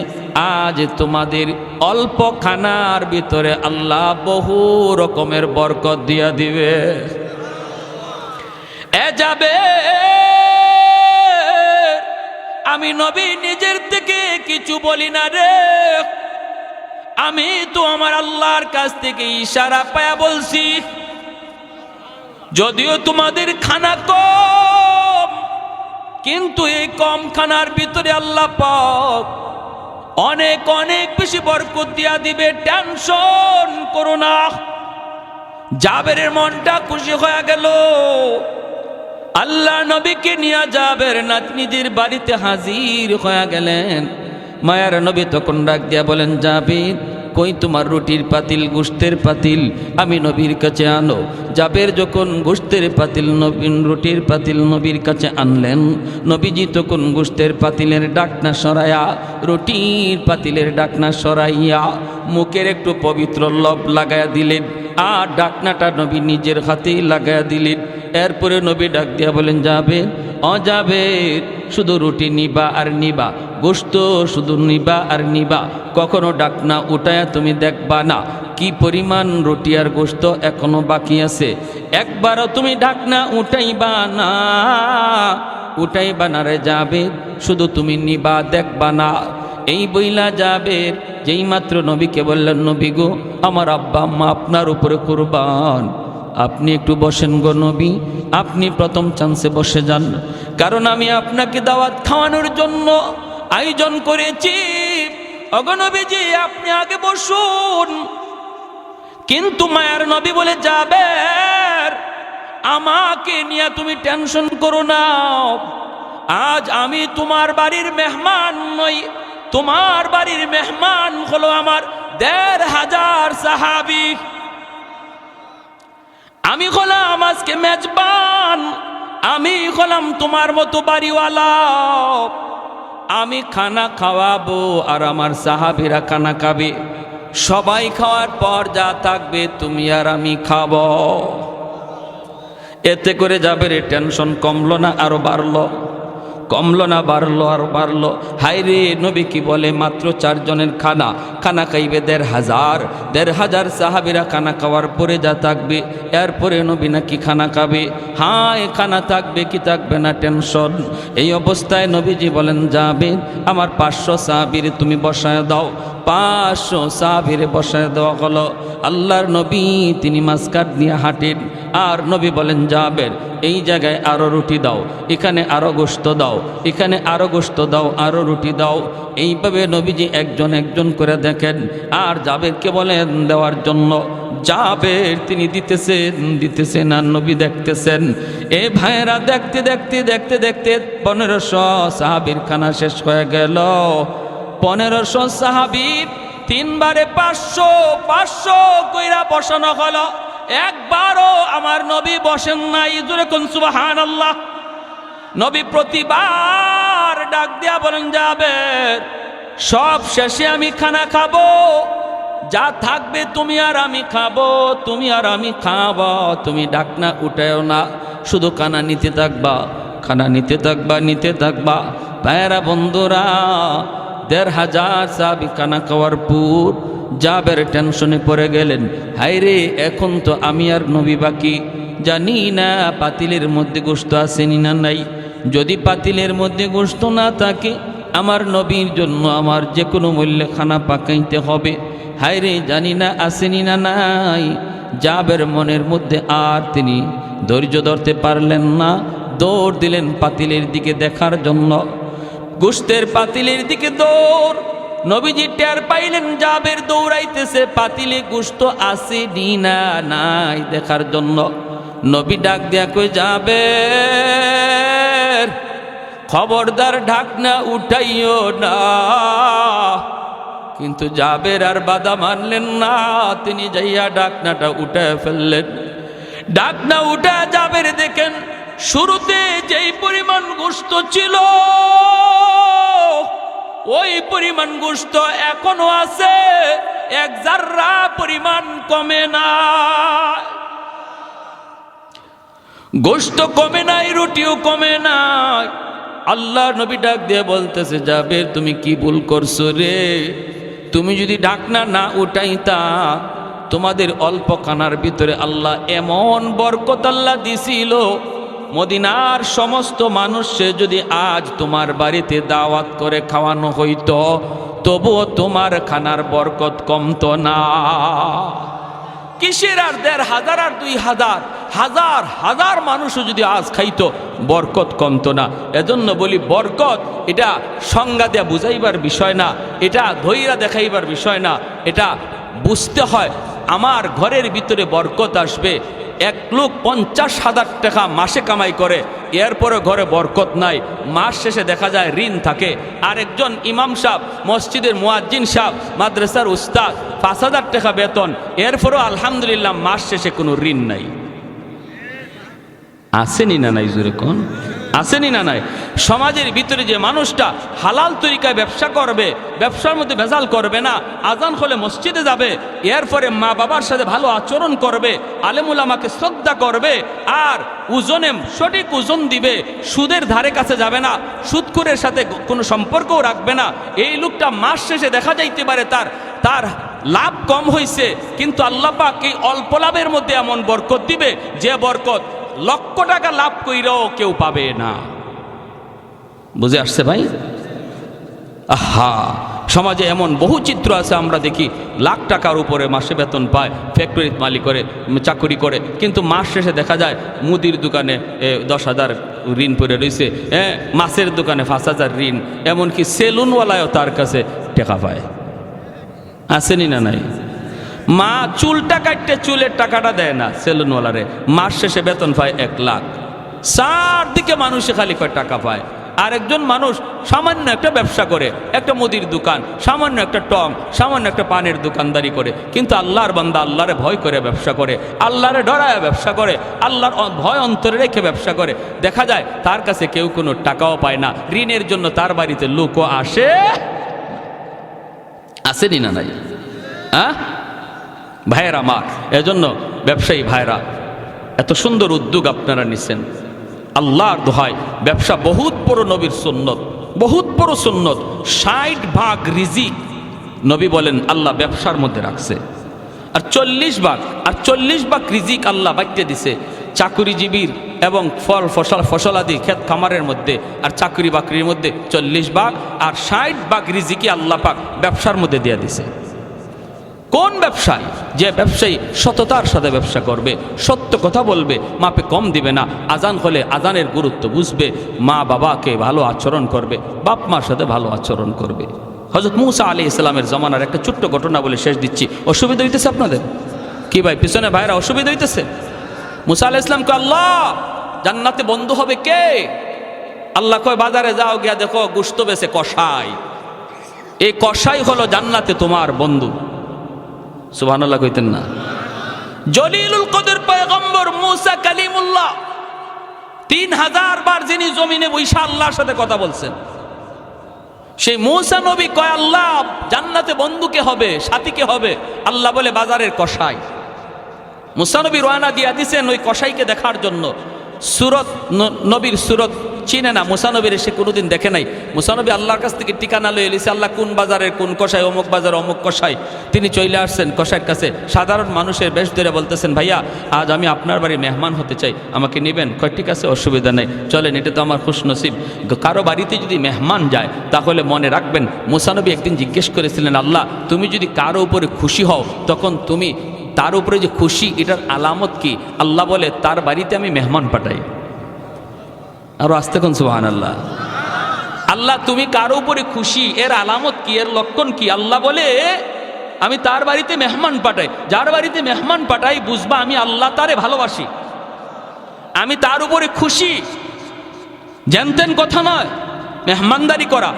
আজ তোমাদের অল্প খানার ভিতরে আল্লাহ বহু রকমের বরকত দিয়া দিবে। এ যাবে, আমি নবী নিজের থেকে কিছু বলি না রে, আমি তো আমার আল্লাহর কাছ থেকে ইশারা পায়া বলছি। যদিও তোমাদের খানা কম, কিন্তু এই কম খানার ভিতরে আল্লাহ পাক অনেক অনেক বেশি বরকত দিয়া দিবে, টেনশন করো না। জাবেরের মনটা খুশি হয়ে গেল। আল্লাহ নবীকে নিয়ে জাবের নাতনিদের বাড়িতে হাজির হয়ে গেলেন। মায়ার নবী তখন ডাক দিয়া বলেন, জাবের কই তোমার রুটির পাতিল, গোশতের পাতিল, আমি নবীর কাছে আনো। জাবের যখন গোশতের পাতিল, রুটির পাতিল নবীর কাছে আনলেন, নবীজি তখন গোশতের পাতিলের ডাকনা সরাইয়া, রুটির পাতিলের ডাকনা সরাইয়া মুখের একটু পবিত্র লব লাগাইয়া দিলেন, আর ডাকনাটা নবী নিজের হাতেই লাগাইয়া দিলেন। এরপরে নবী ডাক দিয়া বলেন, জাবের, জাবের, শুধু রুটি নিবা আর নিবা, গোশত শুধু নিবা আর নিবা, কখনো ডাকনা উঠায়া তুমি দেখবা না কি পরিমাণ রুটি আর গোশত এখনো বাকি আছে। একবারও তুমি ডাকনা উঠাইবা না, উঠাইবা না রে জাবের, শুধু তুমি নিবা, দেখবা না। এই বইলা জাবের যেই মাত্র নবীকে বললেন, নবী গো, আমার আব্বা আম্মা আপনার উপরে কুরবান, আপনি একটু বসেন গো নবী, আপনি প্রথম চান্সে বসে যান, কারণ আমি আপনাকে দাওয়াত খাওয়ানোর জন্য আয়োজন করেছি। ওগো নবীজি, আপনি আগে বসুন। কিন্তু মায়ার নবী বলে, জাবের, আমাকে নিয়ে তুমি টেনশন করো না, আজ আমি তোমার বাড়ির মেহমান নই, তোমার বাড়ির মেহমান হলো আমার ১৫০০ সাহাবী। আমি হলাম আজকে মেজবান, আমি হলাম তোমার মতো বাড়িওয়ালা। আমি খানা খাওয়াবো আর আমার সাহাবীরা খানা খাবে, সবাই খাওয়ার পর যা থাকবে তুমি আর আমি খাবো। এতে করে জাবের টেনশন কমলো না, আরো বাড়লো। কমলো না, বাড়লো আর বাড়লো। হায়রে নবী কি বলে, মাত্র 4 জনের খানা, খানা খাইবে 1,500 সাহাবীরা খানা খাওয়ার পরে যা থাকবে, এরপরে নবী নাকি খানা খাবে। হায়, খানা থাকবে কি থাকবে না টেনশন। এই অবস্থায় নবীজি বলেন, যাবে আমার 500 সাহাবীর তুমি বসায় দাও। 500 সাহাবীর বসায় দেওয়া হলো। আল্লাহর নবী তিনি মাসকাট নিয়ে হাঁটেন, আর নবী বলেন, যাবের এই জায়গায় আরো রুটি দাও, এখানে আরো গোশত দাও, এখানে আরো গোশত দাও, আরো রুটি দাও। এইভাবে নবীজি একজন একজন করে দেখেন, আর জাবেরকে বলেন দেওয়ার জন্য। জাবের তিনি দিতেছেন আর নবী দেখতেছেন। এ ভাইয়েরা, দেখতে দেখতে দেখতে দেখতে 1500 সাহাবীর খানা শেষ হয়ে গেল। 1500 সাহাবীর 3 বারে 500 কইরা বসানো হলো। একবারও আমার নবী বসেন নাই। জোরে কোন সুবহানাল্লাহ। নবী প্রতিবার ডাক দিয়া বলেন, যাবের সব শেষে আমি খানা খাবো, যা থাকবে তুমি আর আমি খাবো, তুমি আর আমি খাবো, তুমি ডাকনা উঠায়ও না, শুধু খানা নিতে থাকবা, খানা নিতে থাকবা, নিতে থাকবা। ভাইয়েরা বন্ধুরা, 1,500 সাহাবী খানা খাওয়ার পর জাবের টেনশনে পড়ে গেলেন। হায়রে, এখন তো আমি আর নবী বাকি, জানি না পাতিলের মধ্যে গোশত আসেনি না নাই। যদি পাতিলের মধ্যে গোশত না থাকে, আমার নবীর জন্য আমার যে কোনো মূল্যে খানা পাকাইতে হবে। হায়রে, জানি না আসেনি না নাই। জাবের মনের মধ্যে আর তিনি ধৈর্য ধরতে পারলেন না, দৌড় দিলেন পাতিলের দিকে দেখার জন্য। গোশতের পাতিলের দিকে দৌড়। নবীজি টের পাইলেন জাবের দৌড়াইতেছে, পাতিলে গোশত আসেনি না নাই দেখার জন্য। নবী ডাক দিয়া কই, জাবের খবরদার ঢাকনা উঠাইও না। কিন্তু জাবের আর বাধা মানলেন না, তিনি যাইয়া ঢাকনাটা উঠায় ফেললেন। ঢাকনা উঠা জাবের দেখেন, শুরুতে যেই পরিমাণ গোশত ছিল ওই পরিমাণ গোশত এখনো আছে, 1 জাররা পরিমাণ কমে না। গোশত কমে নাই, রুটিও কমে নাই। আল্লাহ নবী ডাক দিয়ে বলতেছে, যাবে তুমি কি ভুল করছো রে? তুমি যদি ঢাকনা না উঠাইতা, তোমাদের অল্প খানার ভিতরে আল্লাহ এমন বরকত আল্লাহ দিছিল, মদিনার সমস্ত মানুষে যদি আজ তোমার বাড়িতে দাওয়াত করে খাওয়ানো হইতো, তবুও তোমার খানার বরকত কমতো না। কিসের আর 1,500 আর 2,000, হাজার হাজার মানুষও যদি আজ খাইতো, বরকত কমতো না। এজন্য বলি, বরকত এটা সংজ্ঞা দেয়া বুঝাইবার বিষয় না, এটা ধৈর্য দেখাইবার বিষয় না, এটা বুঝতে হয়। আমার ঘরের ভিতরে বরকত আসবে। এক লোক 50,000 টাকা মাসে কামাই করে, এরপরে ঘরে বরকত নাই, মাস শেষে দেখা যায় ঋণ থাকে। আরেকজন ইমাম সাহেব, মসজিদের মুয়াজ্জিন সাহেব, মাদ্রাসার উস্তাদ, 5,000 টাকা বেতন, এরপরও আলহামদুলিল্লাহ মাস শেষে কোনো ঋণ নাই। আসেনি না নাই? জোরে কোন আসেনি না নাই? সমাজের ভিতরে যে মানুষটা হালাল তরিকায় ব্যবসা করবে, ব্যবসার মধ্যে ভেজাল করবে না, আজান হলে মসজিদে যাবে, এরপরে মা বাবার সাথে ভালো আচরণ করবে, আলেম উলামাকে শ্রদ্ধা করবে, আর ওজনে সঠিক ওজন দিবে, সুদের ধারে কাছে যাবে না, সুদখোরের সাথে কোনো সম্পর্কও রাখবে না, এই লোকটা মাস শেষে দেখা যাইতে পারে তার লাভ কম হয়েছে, কিন্তু আল্লাহ পাক এই অল্প লাভের মধ্যে এমন বরকত দিবে, যে বরকত লক্ষ টাকা লাভ কইরাও কেউ পাবে না। বুঝে আসছে ভাই? আহা, সমাজে এমন বহু চিত্র আছে, আমরা দেখি লাখ টাকার উপরে মাসে বেতন পায়, ফ্যাক্টরির মালিক করে, চাকরি করে, কিন্তু মাস শেষে দেখা যায় মুদির দোকানে 10,000 ঋণ পড়ে রয়েছে, মাছের দোকানে 5,000 ঋণ, এমনকি সেলুনওয়ালাও তার কাছে টাকা পায়। আসেনি না নাই? মা চুলটা কাটতে চুলের টাকাটা দেয় না সেলুনওয়ালারে, মাস শেষে বেতন পায় 1 লাখ। চারদিকে মানুষে খালি কয় টাকা পায়। আরেকজন মানুষ সামান্য একটা ব্যবসা করে, একটা মুদির দোকান, সামান্য একটা টং, সামান্য একটা পানের দোকানদারি করে, কিন্তু আল্লাহর বান্দা আল্লাহরে ভয় করে ব্যবসা করে, আল্লাহরে ডরায় ব্যবসা করে, আল্লাহর ভয় অন্তরে রেখে ব্যবসা করে। দেখা যায় তার কাছে কেউ কোনো টাকাও পায় না, ঋণের জন্য তার বাড়িতে লোকও আসেনি না নাই? ভাইয়েরা আমার, এজন্য ব্যবসায়ী ভাইরা, এত সুন্দর উদ্যোগ আপনারা নিছেন, আল্লাহর দোহাই, ব্যবসা বহুত বড় নবীর সুন্নত, বহুত বড় সুন্নত। 60 ভাগ রিজিক নবী বলেন আল্লাহ ব্যবসার মধ্যে রাখছে, আর 40 ভাগ রিজিক আল্লাহ বাঁচতে দিছে চাকুরিজীবীর এবং ফসলাদি ক্ষেত খামারের মধ্যে, আর চাকরি বাকরির মধ্যে 40 ভাগ, আর 60 ভাগ রিজিকি আল্লাহ পাক ব্যবসার মধ্যে দিয়ে দিছে। কোন ব্যবসায়ী? যে ব্যবসায়ী সততার সাথে ব্যবসা করবে, সত্য কথা বলবে, মাপে কম দিবে না, আজান হলে আজানের গুরুত্ব বুঝবে, মা বাবাকে ভালো আচরণ করবে, বাপ মার সাথে ভালো আচরণ করবে। হযরত মূসা আলাইহিস সালামের জমানার একটা ছোট্ট ঘটনা বলে শেষ দিচ্ছি। অসুবিধা হইতেছে আপনাদের কি ভাই? পিছনে ভাইরা অসুবিধা হইতেছে? মূসা আলাইহিস সালামকে আল্লাহ জান্নাতে বন্ধু হবে কে? আল্লাহ কয় বাজারে যাও, গিয়া দেখো গোশত বেচে কসাই, এই কসাই হলো জান্নাতে তোমার বন্ধু। সুবহানাল্লাহ কইতেন না? জলিলুল কদর পয়গম্বর মূসা কালিমুল্লাহ 3000 বার যিনি জমিনে বৈশা আল্লাহর সাথে কথা বলছেন, সেই মূসা নবী কয় আল্লাহ জান্নাতে বন্ধু কে হবে, সাথী কে হবে? আল্লাহ বলে বাজারের কসাই। মূসা নবী রওনা দিয়া দিছেন ওই কসাইকে দেখার জন্য। সুরত নবীর সুরত চিনে না, মূসা নবীর সে কোনোদিন দেখে নাই। মূসা নবী আল্লাহর কাছ থেকে ঠিকানা লয়ে এলিছে, আল্লাহ কোন বাজারের কোন কসাই, অমুক বাজার অমুক কসাই। তিনি চলে আসছেন কসাইয়ের কাছে, সাধারণ মানুষের বেশ ধরে বলতেছেন, ভাইয়া আজ আমি আপনার বাড়ি মেহমান হতে চাই, আমাকে নেবেন? কয় ঠিক আছে, অসুবিধা নেই, চলেন, এটা তো আমার খুশনসিব। কারো বাড়িতে যদি মেহমান যায় তাহলে মনে রাখবেন, মূসা নবী একদিন জিজ্ঞেস করেছিলেন, আল্লাহ তুমি যদি কারো উপরে খুশি হও তখন তুমি তার উপরে যে খুশি এটার আলামত কি? আল্লাহ বলে তার বাড়িতে আমি মেহমান পাঠাই। আরো আসতে কোন সুবহানাল্লাহ। আল্লাহ তুমি কারো উপরে খুশি, এর আলামত কি, এর লক্ষণ কি? আল্লাহ বলে আমি তার বাড়িতে মেহমান পাঠাই। যার বাড়িতে মেহমান পাঠাই বুঝবা আমি আল্লাহ তারে ভালোবাসি, আমি তার উপরে খুশি। জানতেন কথা নয়, মেহমানদারি করা।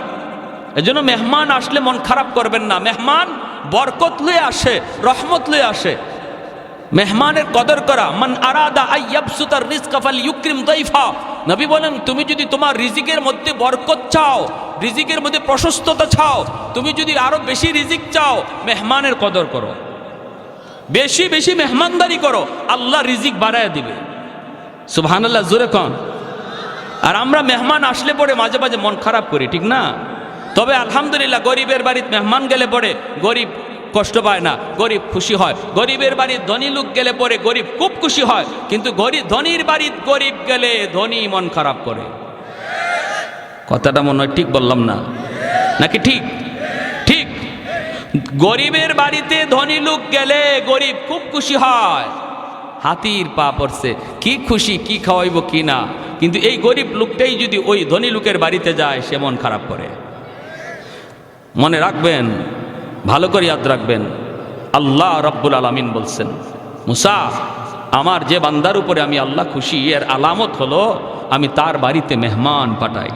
এজন্য মেহমান আসলে মন খারাপ করবেন না। মেহমান বরকত লয়ে আসে, রহমত লয়ে আসে। মেহমানের কদর করা। মান আরাদা আইয়াবসুতার রিজকা ফালইউকরিম দাইফা। নবী বলেন তুমি যদি তোমার রিজিকের মধ্যে বরকত চাও, রিজিকের মধ্যে প্রশস্ততা চাও, তুমি যদি আরো বেশি রিজিক চাও, মেহমানের কদর করো, বেশি বেশি মেহমানদারি করো, আল্লাহ রিজিক বাড়ায় দিবে। সুবহানাল্লাহ, জোরে কন। আর আমরা মেহমান আসলে পরে মাঝে মাঝে মন খারাপ করি, ঠিক না? তবে আলহামদুলিল্লাহ গরিবের বাড়িতে মেহমান গেলে পরে গরিব কষ্ট পায় না, গরিব খুশি হয়। গরিবের বাড়ি ধনী লোক গেলে পরে গরিব খুব খুশি হয়, কিন্তু ধনীর বাড়িতে গরিব গেলে ধনী মন খারাপ করে। কথাটা মনে হয় ঠিক বললাম না নাকি? ঠিক ঠিক। গরিবের বাড়িতে ধনী লোক গেলে গরিব খুব খুশি হয়, হাতির পা পড়ছে, কি খুশি, কি খাওয়াইব কি না। কিন্তু এই গরিব লোকটাই যদি ওই ধনী লোকের বাড়িতে যায় সে মন খারাপ করে। মনে রাখবেন, ভালো করে ইয়াদ রাখবেন, আল্লাহ রাব্বুল আলামিন বলছেন, মুসা আমার যে বান্দার উপরে আমি আল্লাহ খুশি, এর আলামত হলো আমি তার বাড়িতে মেহমান পাঠাই।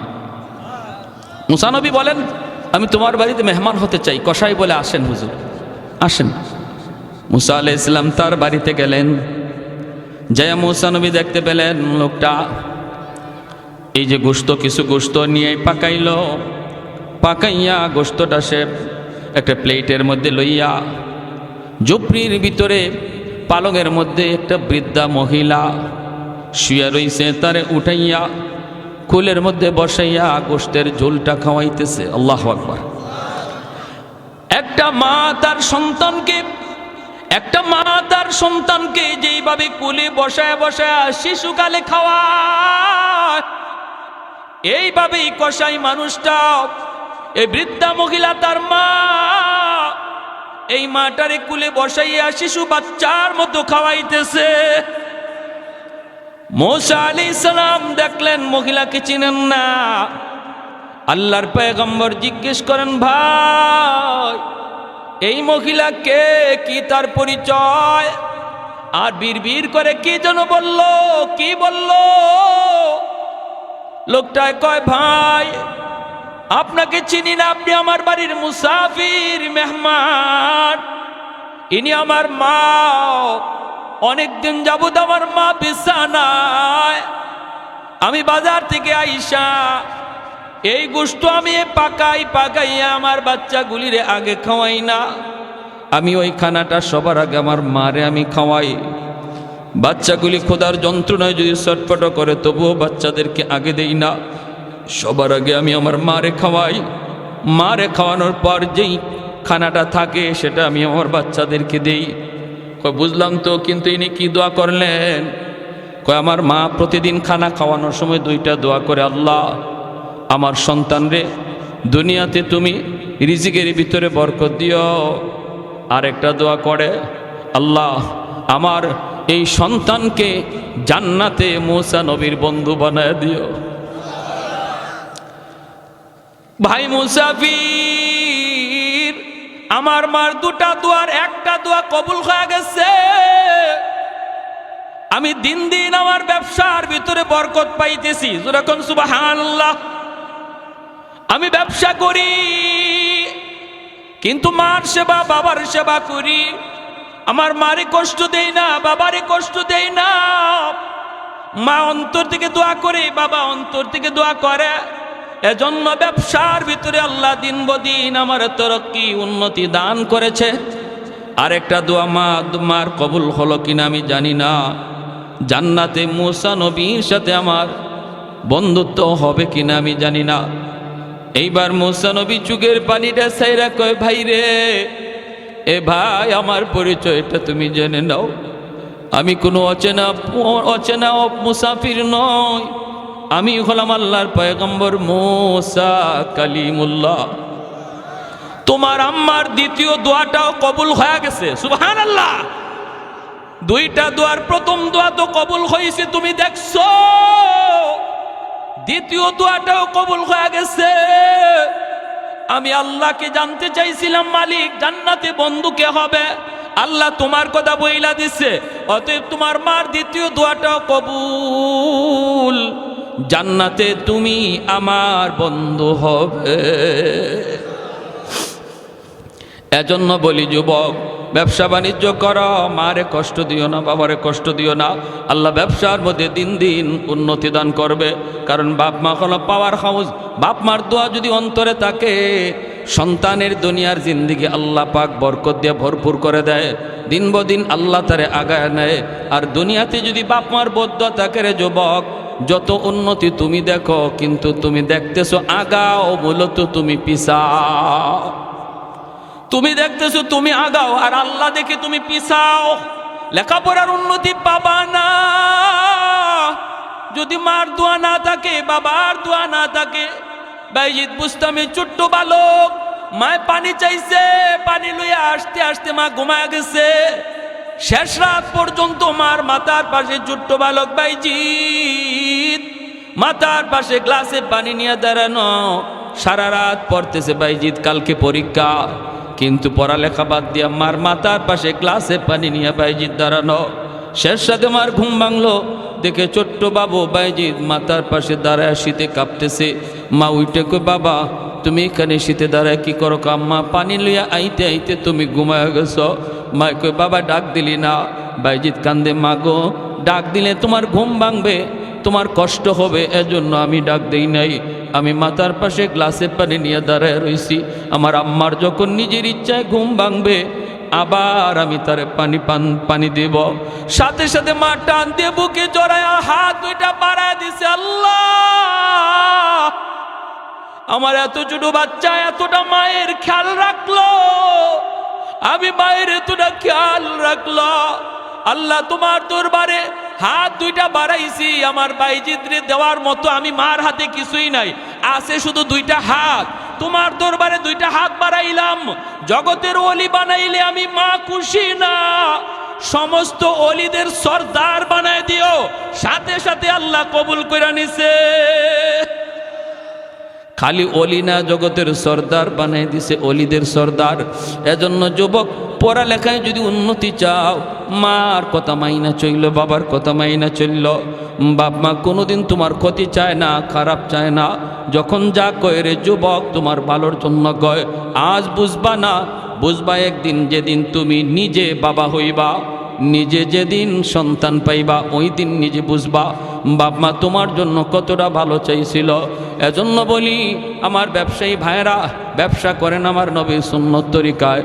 মুসা নবী বলেন আমি তোমার বাড়িতে মেহমান হতে চাই। কসাই বলে আসেন হুজুর, আসেন। মুসা আলাইহিস সালাম তার বাড়িতে গেলেন। জয়া মুসা নবী দেখতে পেলেন লোকটা এই যে গোশত, কিছু গোশত নিয়ে পাকাইলো, পাকাইয়া গোশতটা সে একটা প্লেটের মধ্যে লইয়া ঝুপড়ির ভিতরে পালঙের মধ্যে একটা বৃদ্ধা মহিলা শুয়ে রইছে, তারে উঠাইয়া কুলের মধ্যে বসাইয়া গোশতের ঝোলটা খাওয়াইতেছে। আল্লাহু আকবার। একটা মা তার সন্তানকে যেইভাবে কুলে বসায় বসায় শিশুকালে খাওয়ায়, এইভাবেই কসাই মানুষটা, এই বৃদ্ধা মহিলা তার মা, এই মাটারে কুলে বসাইয়া শিশু বাচ্চার মতো খাওয়াইতেছে। মূসা আলাইহিস সালাম দেখলেন মহিলাকে চিনেন না। আল্লাহর পয়গম্বর জিজ্ঞেস করেন, ভাই এই মহিলা কে, কি তার পরিচয়? আর বিড়বিড় করে কি যেন বলল, কি বলল? লোকটায় কয়, ভাই আপনাকে চিনি না, আপনি আমার বাড়ির মুসাফির, মেহমান। ইনি আমার মা, অনেকদিন যাবত আমার মা বিছানায়, আমি বাজার থেকে আইসা এই গোশত আমি পাকাইয়া আমার বাচ্চাগুলিরে আগে খাওয়াই না, আমি ওই খানাটা সবার আগে আমার মারে আমি খাওয়াই। বাচ্চাগুলি খোদার যন্ত্রণায় যদি ছটফট করে তবুও বাচ্চাদেরকে আগে দেই না, সবার আগে আমি আমার মারে খাওয়াই। মারে খাওয়ানোর পর যেই খানাটা থাকে সেটা আমি আমার বাচ্চাদেরকে দেই। কয় বুঝলাম তো, কিন্তু ইনি কি দোয়া করলেন? কয় আমার মা প্রতিদিন খানা খাওয়ানোর সময় দুইটা দোয়া করে, আল্লাহ আমার সন্তানরে দুনিয়াতে তুমি রিজিকের ভিতরে বরকত দিও। আর একটা দোয়া করে, আল্লাহ আমার এই সন্তানকে জান্নাতে মুসা নবীর বন্ধু বানায় দিও। ভাই মুসাফির, আমার মার দুটা দোয়ার একটা দোয়া কবুল হয়ে গেছে। আমি দিন দিন আমার ব্যবসার ভিতরে বরকত পাইতেছি। যখন সুবহানাল্লাহ, আমি ব্যবসা করি কিন্তু মার সেবা বাবার সেবা করি। আমার মারে কষ্ট দেই না, বাবারে কষ্ট দেই না। মা অন্তর থেকে দোয়া করে, বাবা অন্তর থেকে দোয়া করে। এজন্য ব্যবসার ভিতরে আল্লাহ দিন বদিন আমার তরক্কি উন্নতি দান করেছে। আরেকটা দোয়া মার কবুল হলো কিনা আমি জানি না। জান্নাতে মুসা নবীর সাথে আমার বন্ধুত্ব হবে কিনা আমি জানি না। এইবার মুসা নবী চুগের পানিটা সাইরা কয়, ভাই রে, এ ভাই আমার পরিচয়টা তুমি জেনে নাও। আমি কোনো অচেনা মুসাফির নয়, আমি হলাম আল্লাহর পয়গম্বর মুসা কালিমুল্লাহ। তোমার আম্মার দ্বিতীয় দোয়াটাও কবুল হয়ে গেছে। সুবহানাল্লাহ। দুইটা দোয়ার প্রথম দোয়া তো কবুল হয়েছে, তুমি দেখছো। দ্বিতীয় দোয়াটাও কবুল হয়ে গেছে। আমি আল্লাহকে জানতে চাইছিলাম, মালিক জান্নাতে বন্ধু কে হবে? আল্লাহ তোমার কথা বইলা দিছে, অতএব তোমার মার দ্বিতীয় দোয়াটাও কবুল। জান্নাতে তুমি আমার বন্ধু হবে। এজন্য বলি যুবক, ব্যবসা বাণিজ্য করো, মারে কষ্ট দিও না, বাবারে কষ্ট দিও না। আল্লাহ ব্যবসার মধ্যে দিন দিন উন্নতি দান করবে। কারণ বাপ মা হলো পাওয়ার হাউস। বাপ মার দোয়া যদি অন্তরে থাকে, সন্তানের দুনিয়ার জিন্দিগি আল্লাহ পাক বরকত দিয়ে ভরপুর করে দেয়। দিন বদিন আল্লাহ তারে আগায় নেয়। আর দুনিয়াতে যদি বাপ মার বদদোয়া থাকে রে যুবক, যত উন্নতি তুমি দেখো, কিন্তু তুমি দেখতেছো আগাও, মূলত তুমি পিছাও। তুমি দেখতেছো তুমি আগাও, আর আল্লাহ দেখে তুমি পিছাও। লেখাপড়ার উন্নতি পাবা না যদি মার দোয়া না থাকে, বাবার দোয়া না থাকে। বাইজিদ বুস্তামি ছোট্ট বালক, মায় পানি চাইছে, পানি লইয়া আসতে আসতে মা ঘুমায় গেছে। শেষ রাত পর্যন্ত মার মাথার পাশে ছোট্ট বালক বাইজিদ মাথার পাশে গ্লাসে পানি নিয়ে দাঁড়ানো। সারা রাত পড়তেছে বাইজিদ, কালকে পরীক্ষা। কিন্তু পড়ালেখা বাদ দিয়া মার মাথার পাশে গ্লাসে পানি নিয়ে বাইজিদ দাঁড়ানো। শেষ সাথে মার ঘুম ভাঙলো, দেখে ছোট্ট বাবু বাইজিদ মাথার পাশে দাঁড়ায় শীতে কাঁপতেছে। মা উঠে কই, বাবা তুমি এখানে শীতে দাঁড়ায় কি করো? আম্মা পানি লইয়া আইতে আইতে তুমি ঘুমায় গেছ। মা কই, বাবা ডাক দিলি না? বাইজিদ কান্দে, মা গো ডাক দিলে তোমার ঘুম ভাঙবে, তোমার কষ্ট হবে, এজন্য আমি ডাক দেই নাই। আমি মাথার পাশে গ্লাসে পানি নিয়ে দাঁড়ায় রইছি। আমার আম্মার যখন নিজের ইচ্ছায় ঘুম ভাঙবে, আবার আমি তারে পানি দেব। সাথে সাথে মা টান দিয়ে বুকে জড়ায় হাত দুইটা বাড়ায় দিছে। আল্লাহ, আমার এত ছোট বাচ্চা এতটা মায়ের খেয়াল রাখলো, আমি মায়ের এতটা খেয়াল রাখলো। আল্লাহ তোমার দরবারে হাত দুইটা বাড়াইছি, আমার বাইজিদরে দেওয়ার মতো আমি মার হাতে কিছুই নাই, আছে শুধু দুইটা হাত। তোমার দরবারে দুইটা হাত বাড়াইলাম। জগতের ওলি বানাইলে আমি মা খুশি না, সমস্ত ওলিদের সর্দার বানায় দিও। সাথে সাথে আল্লাহ কবুল করে নিছে। খালি অলি না, জগতের সর্দার বানাই দিছে, অলিদের সর্দার। এজন্য যুবক, পড়ালেখায় যদি উন্নতি চাও, মার কথা মাইনা চলল, বাবার কথা মাইনা চলল। বাপ মা কোনোদিন তোমার ক্ষতি চায় না, খারাপ চায় না। যখন যা কয় রে যুবক, তোমার ভালোর জন্য কয়। আজ বুঝবা না, বুঝবা একদিন, যেদিন তুমি নিজে বাবা হইবা, নিজে যেদিন সন্তান পাইবা, ওই দিন নিজে বুঝবা বাপ মা তোমার জন্য কতটা ভালো চাইছিল। এজন্য বলি, আমার ব্যবসায়ী ভাইরা ব্যবসা করেন আমার নবীর সুন্নত তরিকায়।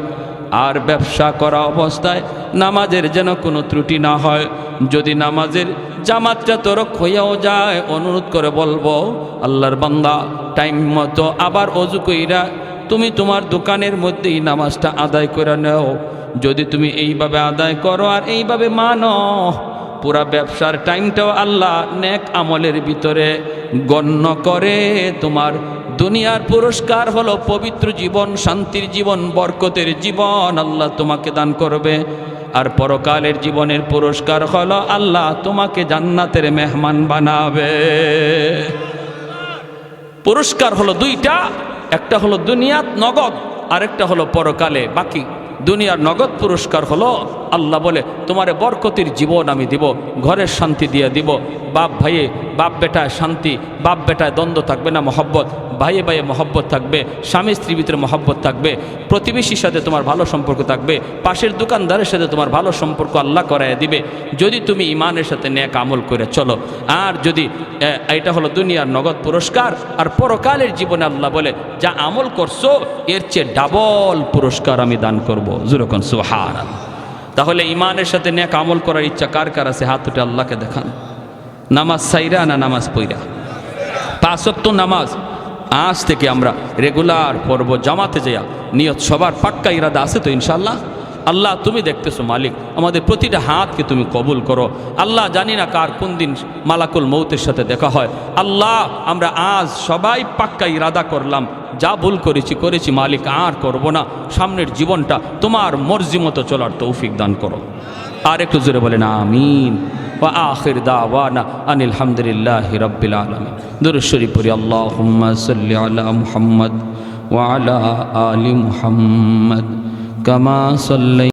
আর ব্যবসা করা অবস্থায় নামাজের যেন কোনো ত্রুটি না হয়। যদি নামাজের জামাতটা তরক হইয়াও যায়, অনুরোধ করে বলবো, আল্লাহর বান্দা টাইম মতো আবার অজু কইরা তুমি তোমার দোকানের মধ্যেই নামাজটা আদায় করে নাও। যদি তুমি এইভাবে আদায় করো আর এইভাবে মানো, পুরা ব্যবসার টাইমটাও আল্লাহ নেক আমলের ভিতরে গণ্য করে। তোমার দুনিয়ার পুরস্কার হলো পবিত্র জীবন, শান্তির জীবন, বরকতের জীবন আল্লাহ তোমাকে দান করবে। আর পরকালের জীবনের পুরস্কার হলো আল্লাহ তোমাকে জান্নাতের মেহমান বানাবে। পুরস্কার হলো দুইটা, একটা হলো দুনিয়াত নগদ, আরেকটা হলো পরকালে বাকি। দুনিয়ার নগদ পুরস্কার হলো আল্লাহ বলে তোমারে বরকতির জীবন আমি দিব, ঘরের শান্তি দিয়ে দিব, বাপ ভাইয়ে বাপ বেটায় শান্তি, বাপ বেটায় দ্বন্দ্ব থাকবে না, মহব্বত, ভাইয়ে ভাইয়ে মহব্বত থাকবে, স্বামী স্ত্রীর ভিতরে মহব্বত থাকবে, প্রতিবেশীর সাথে তোমার ভালো সম্পর্ক থাকবে, পাশের দোকানদারের সাথে তোমার ভালো সম্পর্ক আল্লাহ করায় দিবে যদি তুমি ইমানের সাথে নেক আমল করে চলো। আর যদি এটা হলো দুনিয়ার নগদ পুরস্কার, আর পরকালের জীবনে আল্লাহ বলে যা আমল করছো এর চেয়ে ডাবল পুরস্কার আমি দান করবো। যেরকম সুবহানাল্লাহ। তাহলে ইমানের সাথে নেক আমল করার ইচ্ছা কার কার আছে? হাত উঠে আল্লাহকে দেখান। নামাজ সাইরা না নামাজ পইরা? 5 ওয়াক্ত নামাজ আজ থেকে আমরা রেগুলার পড়ব, জামাতে যাইয়া। নিয়ত সবার পাক্কা ইরাদা আছে তো ইনশাআল্লাহ? আল্লাহ তুমি দেখতেছো মালিক, আমাদের প্রতিটা হাতকে তুমি কবুল করো। আল্লাহ জানি না কার কোন দিন মালাকুল মৌতের সাথে দেখা হয়। আল্লাহ আমরা আজ সবাই পাক্কা ইরাদা করলাম, যা ভুল করেছি মালিক আর করব না। সামনের জীবনটা তোমার মর্জি মতো চলার তৌফিক দান করো। আর একটু জোরে বলেন আমিন। ওয়া আখির দাওয়ানা আনিল হামদুলিল্লাহি রাব্বিল আলামিন। দুরূদ শরীফ পড়ি। আল্লাহুম্মা সাল্লি আলা মুহাম্মদ ওয়া আলা আলি মুহাম্মদ কামা সাল্লাই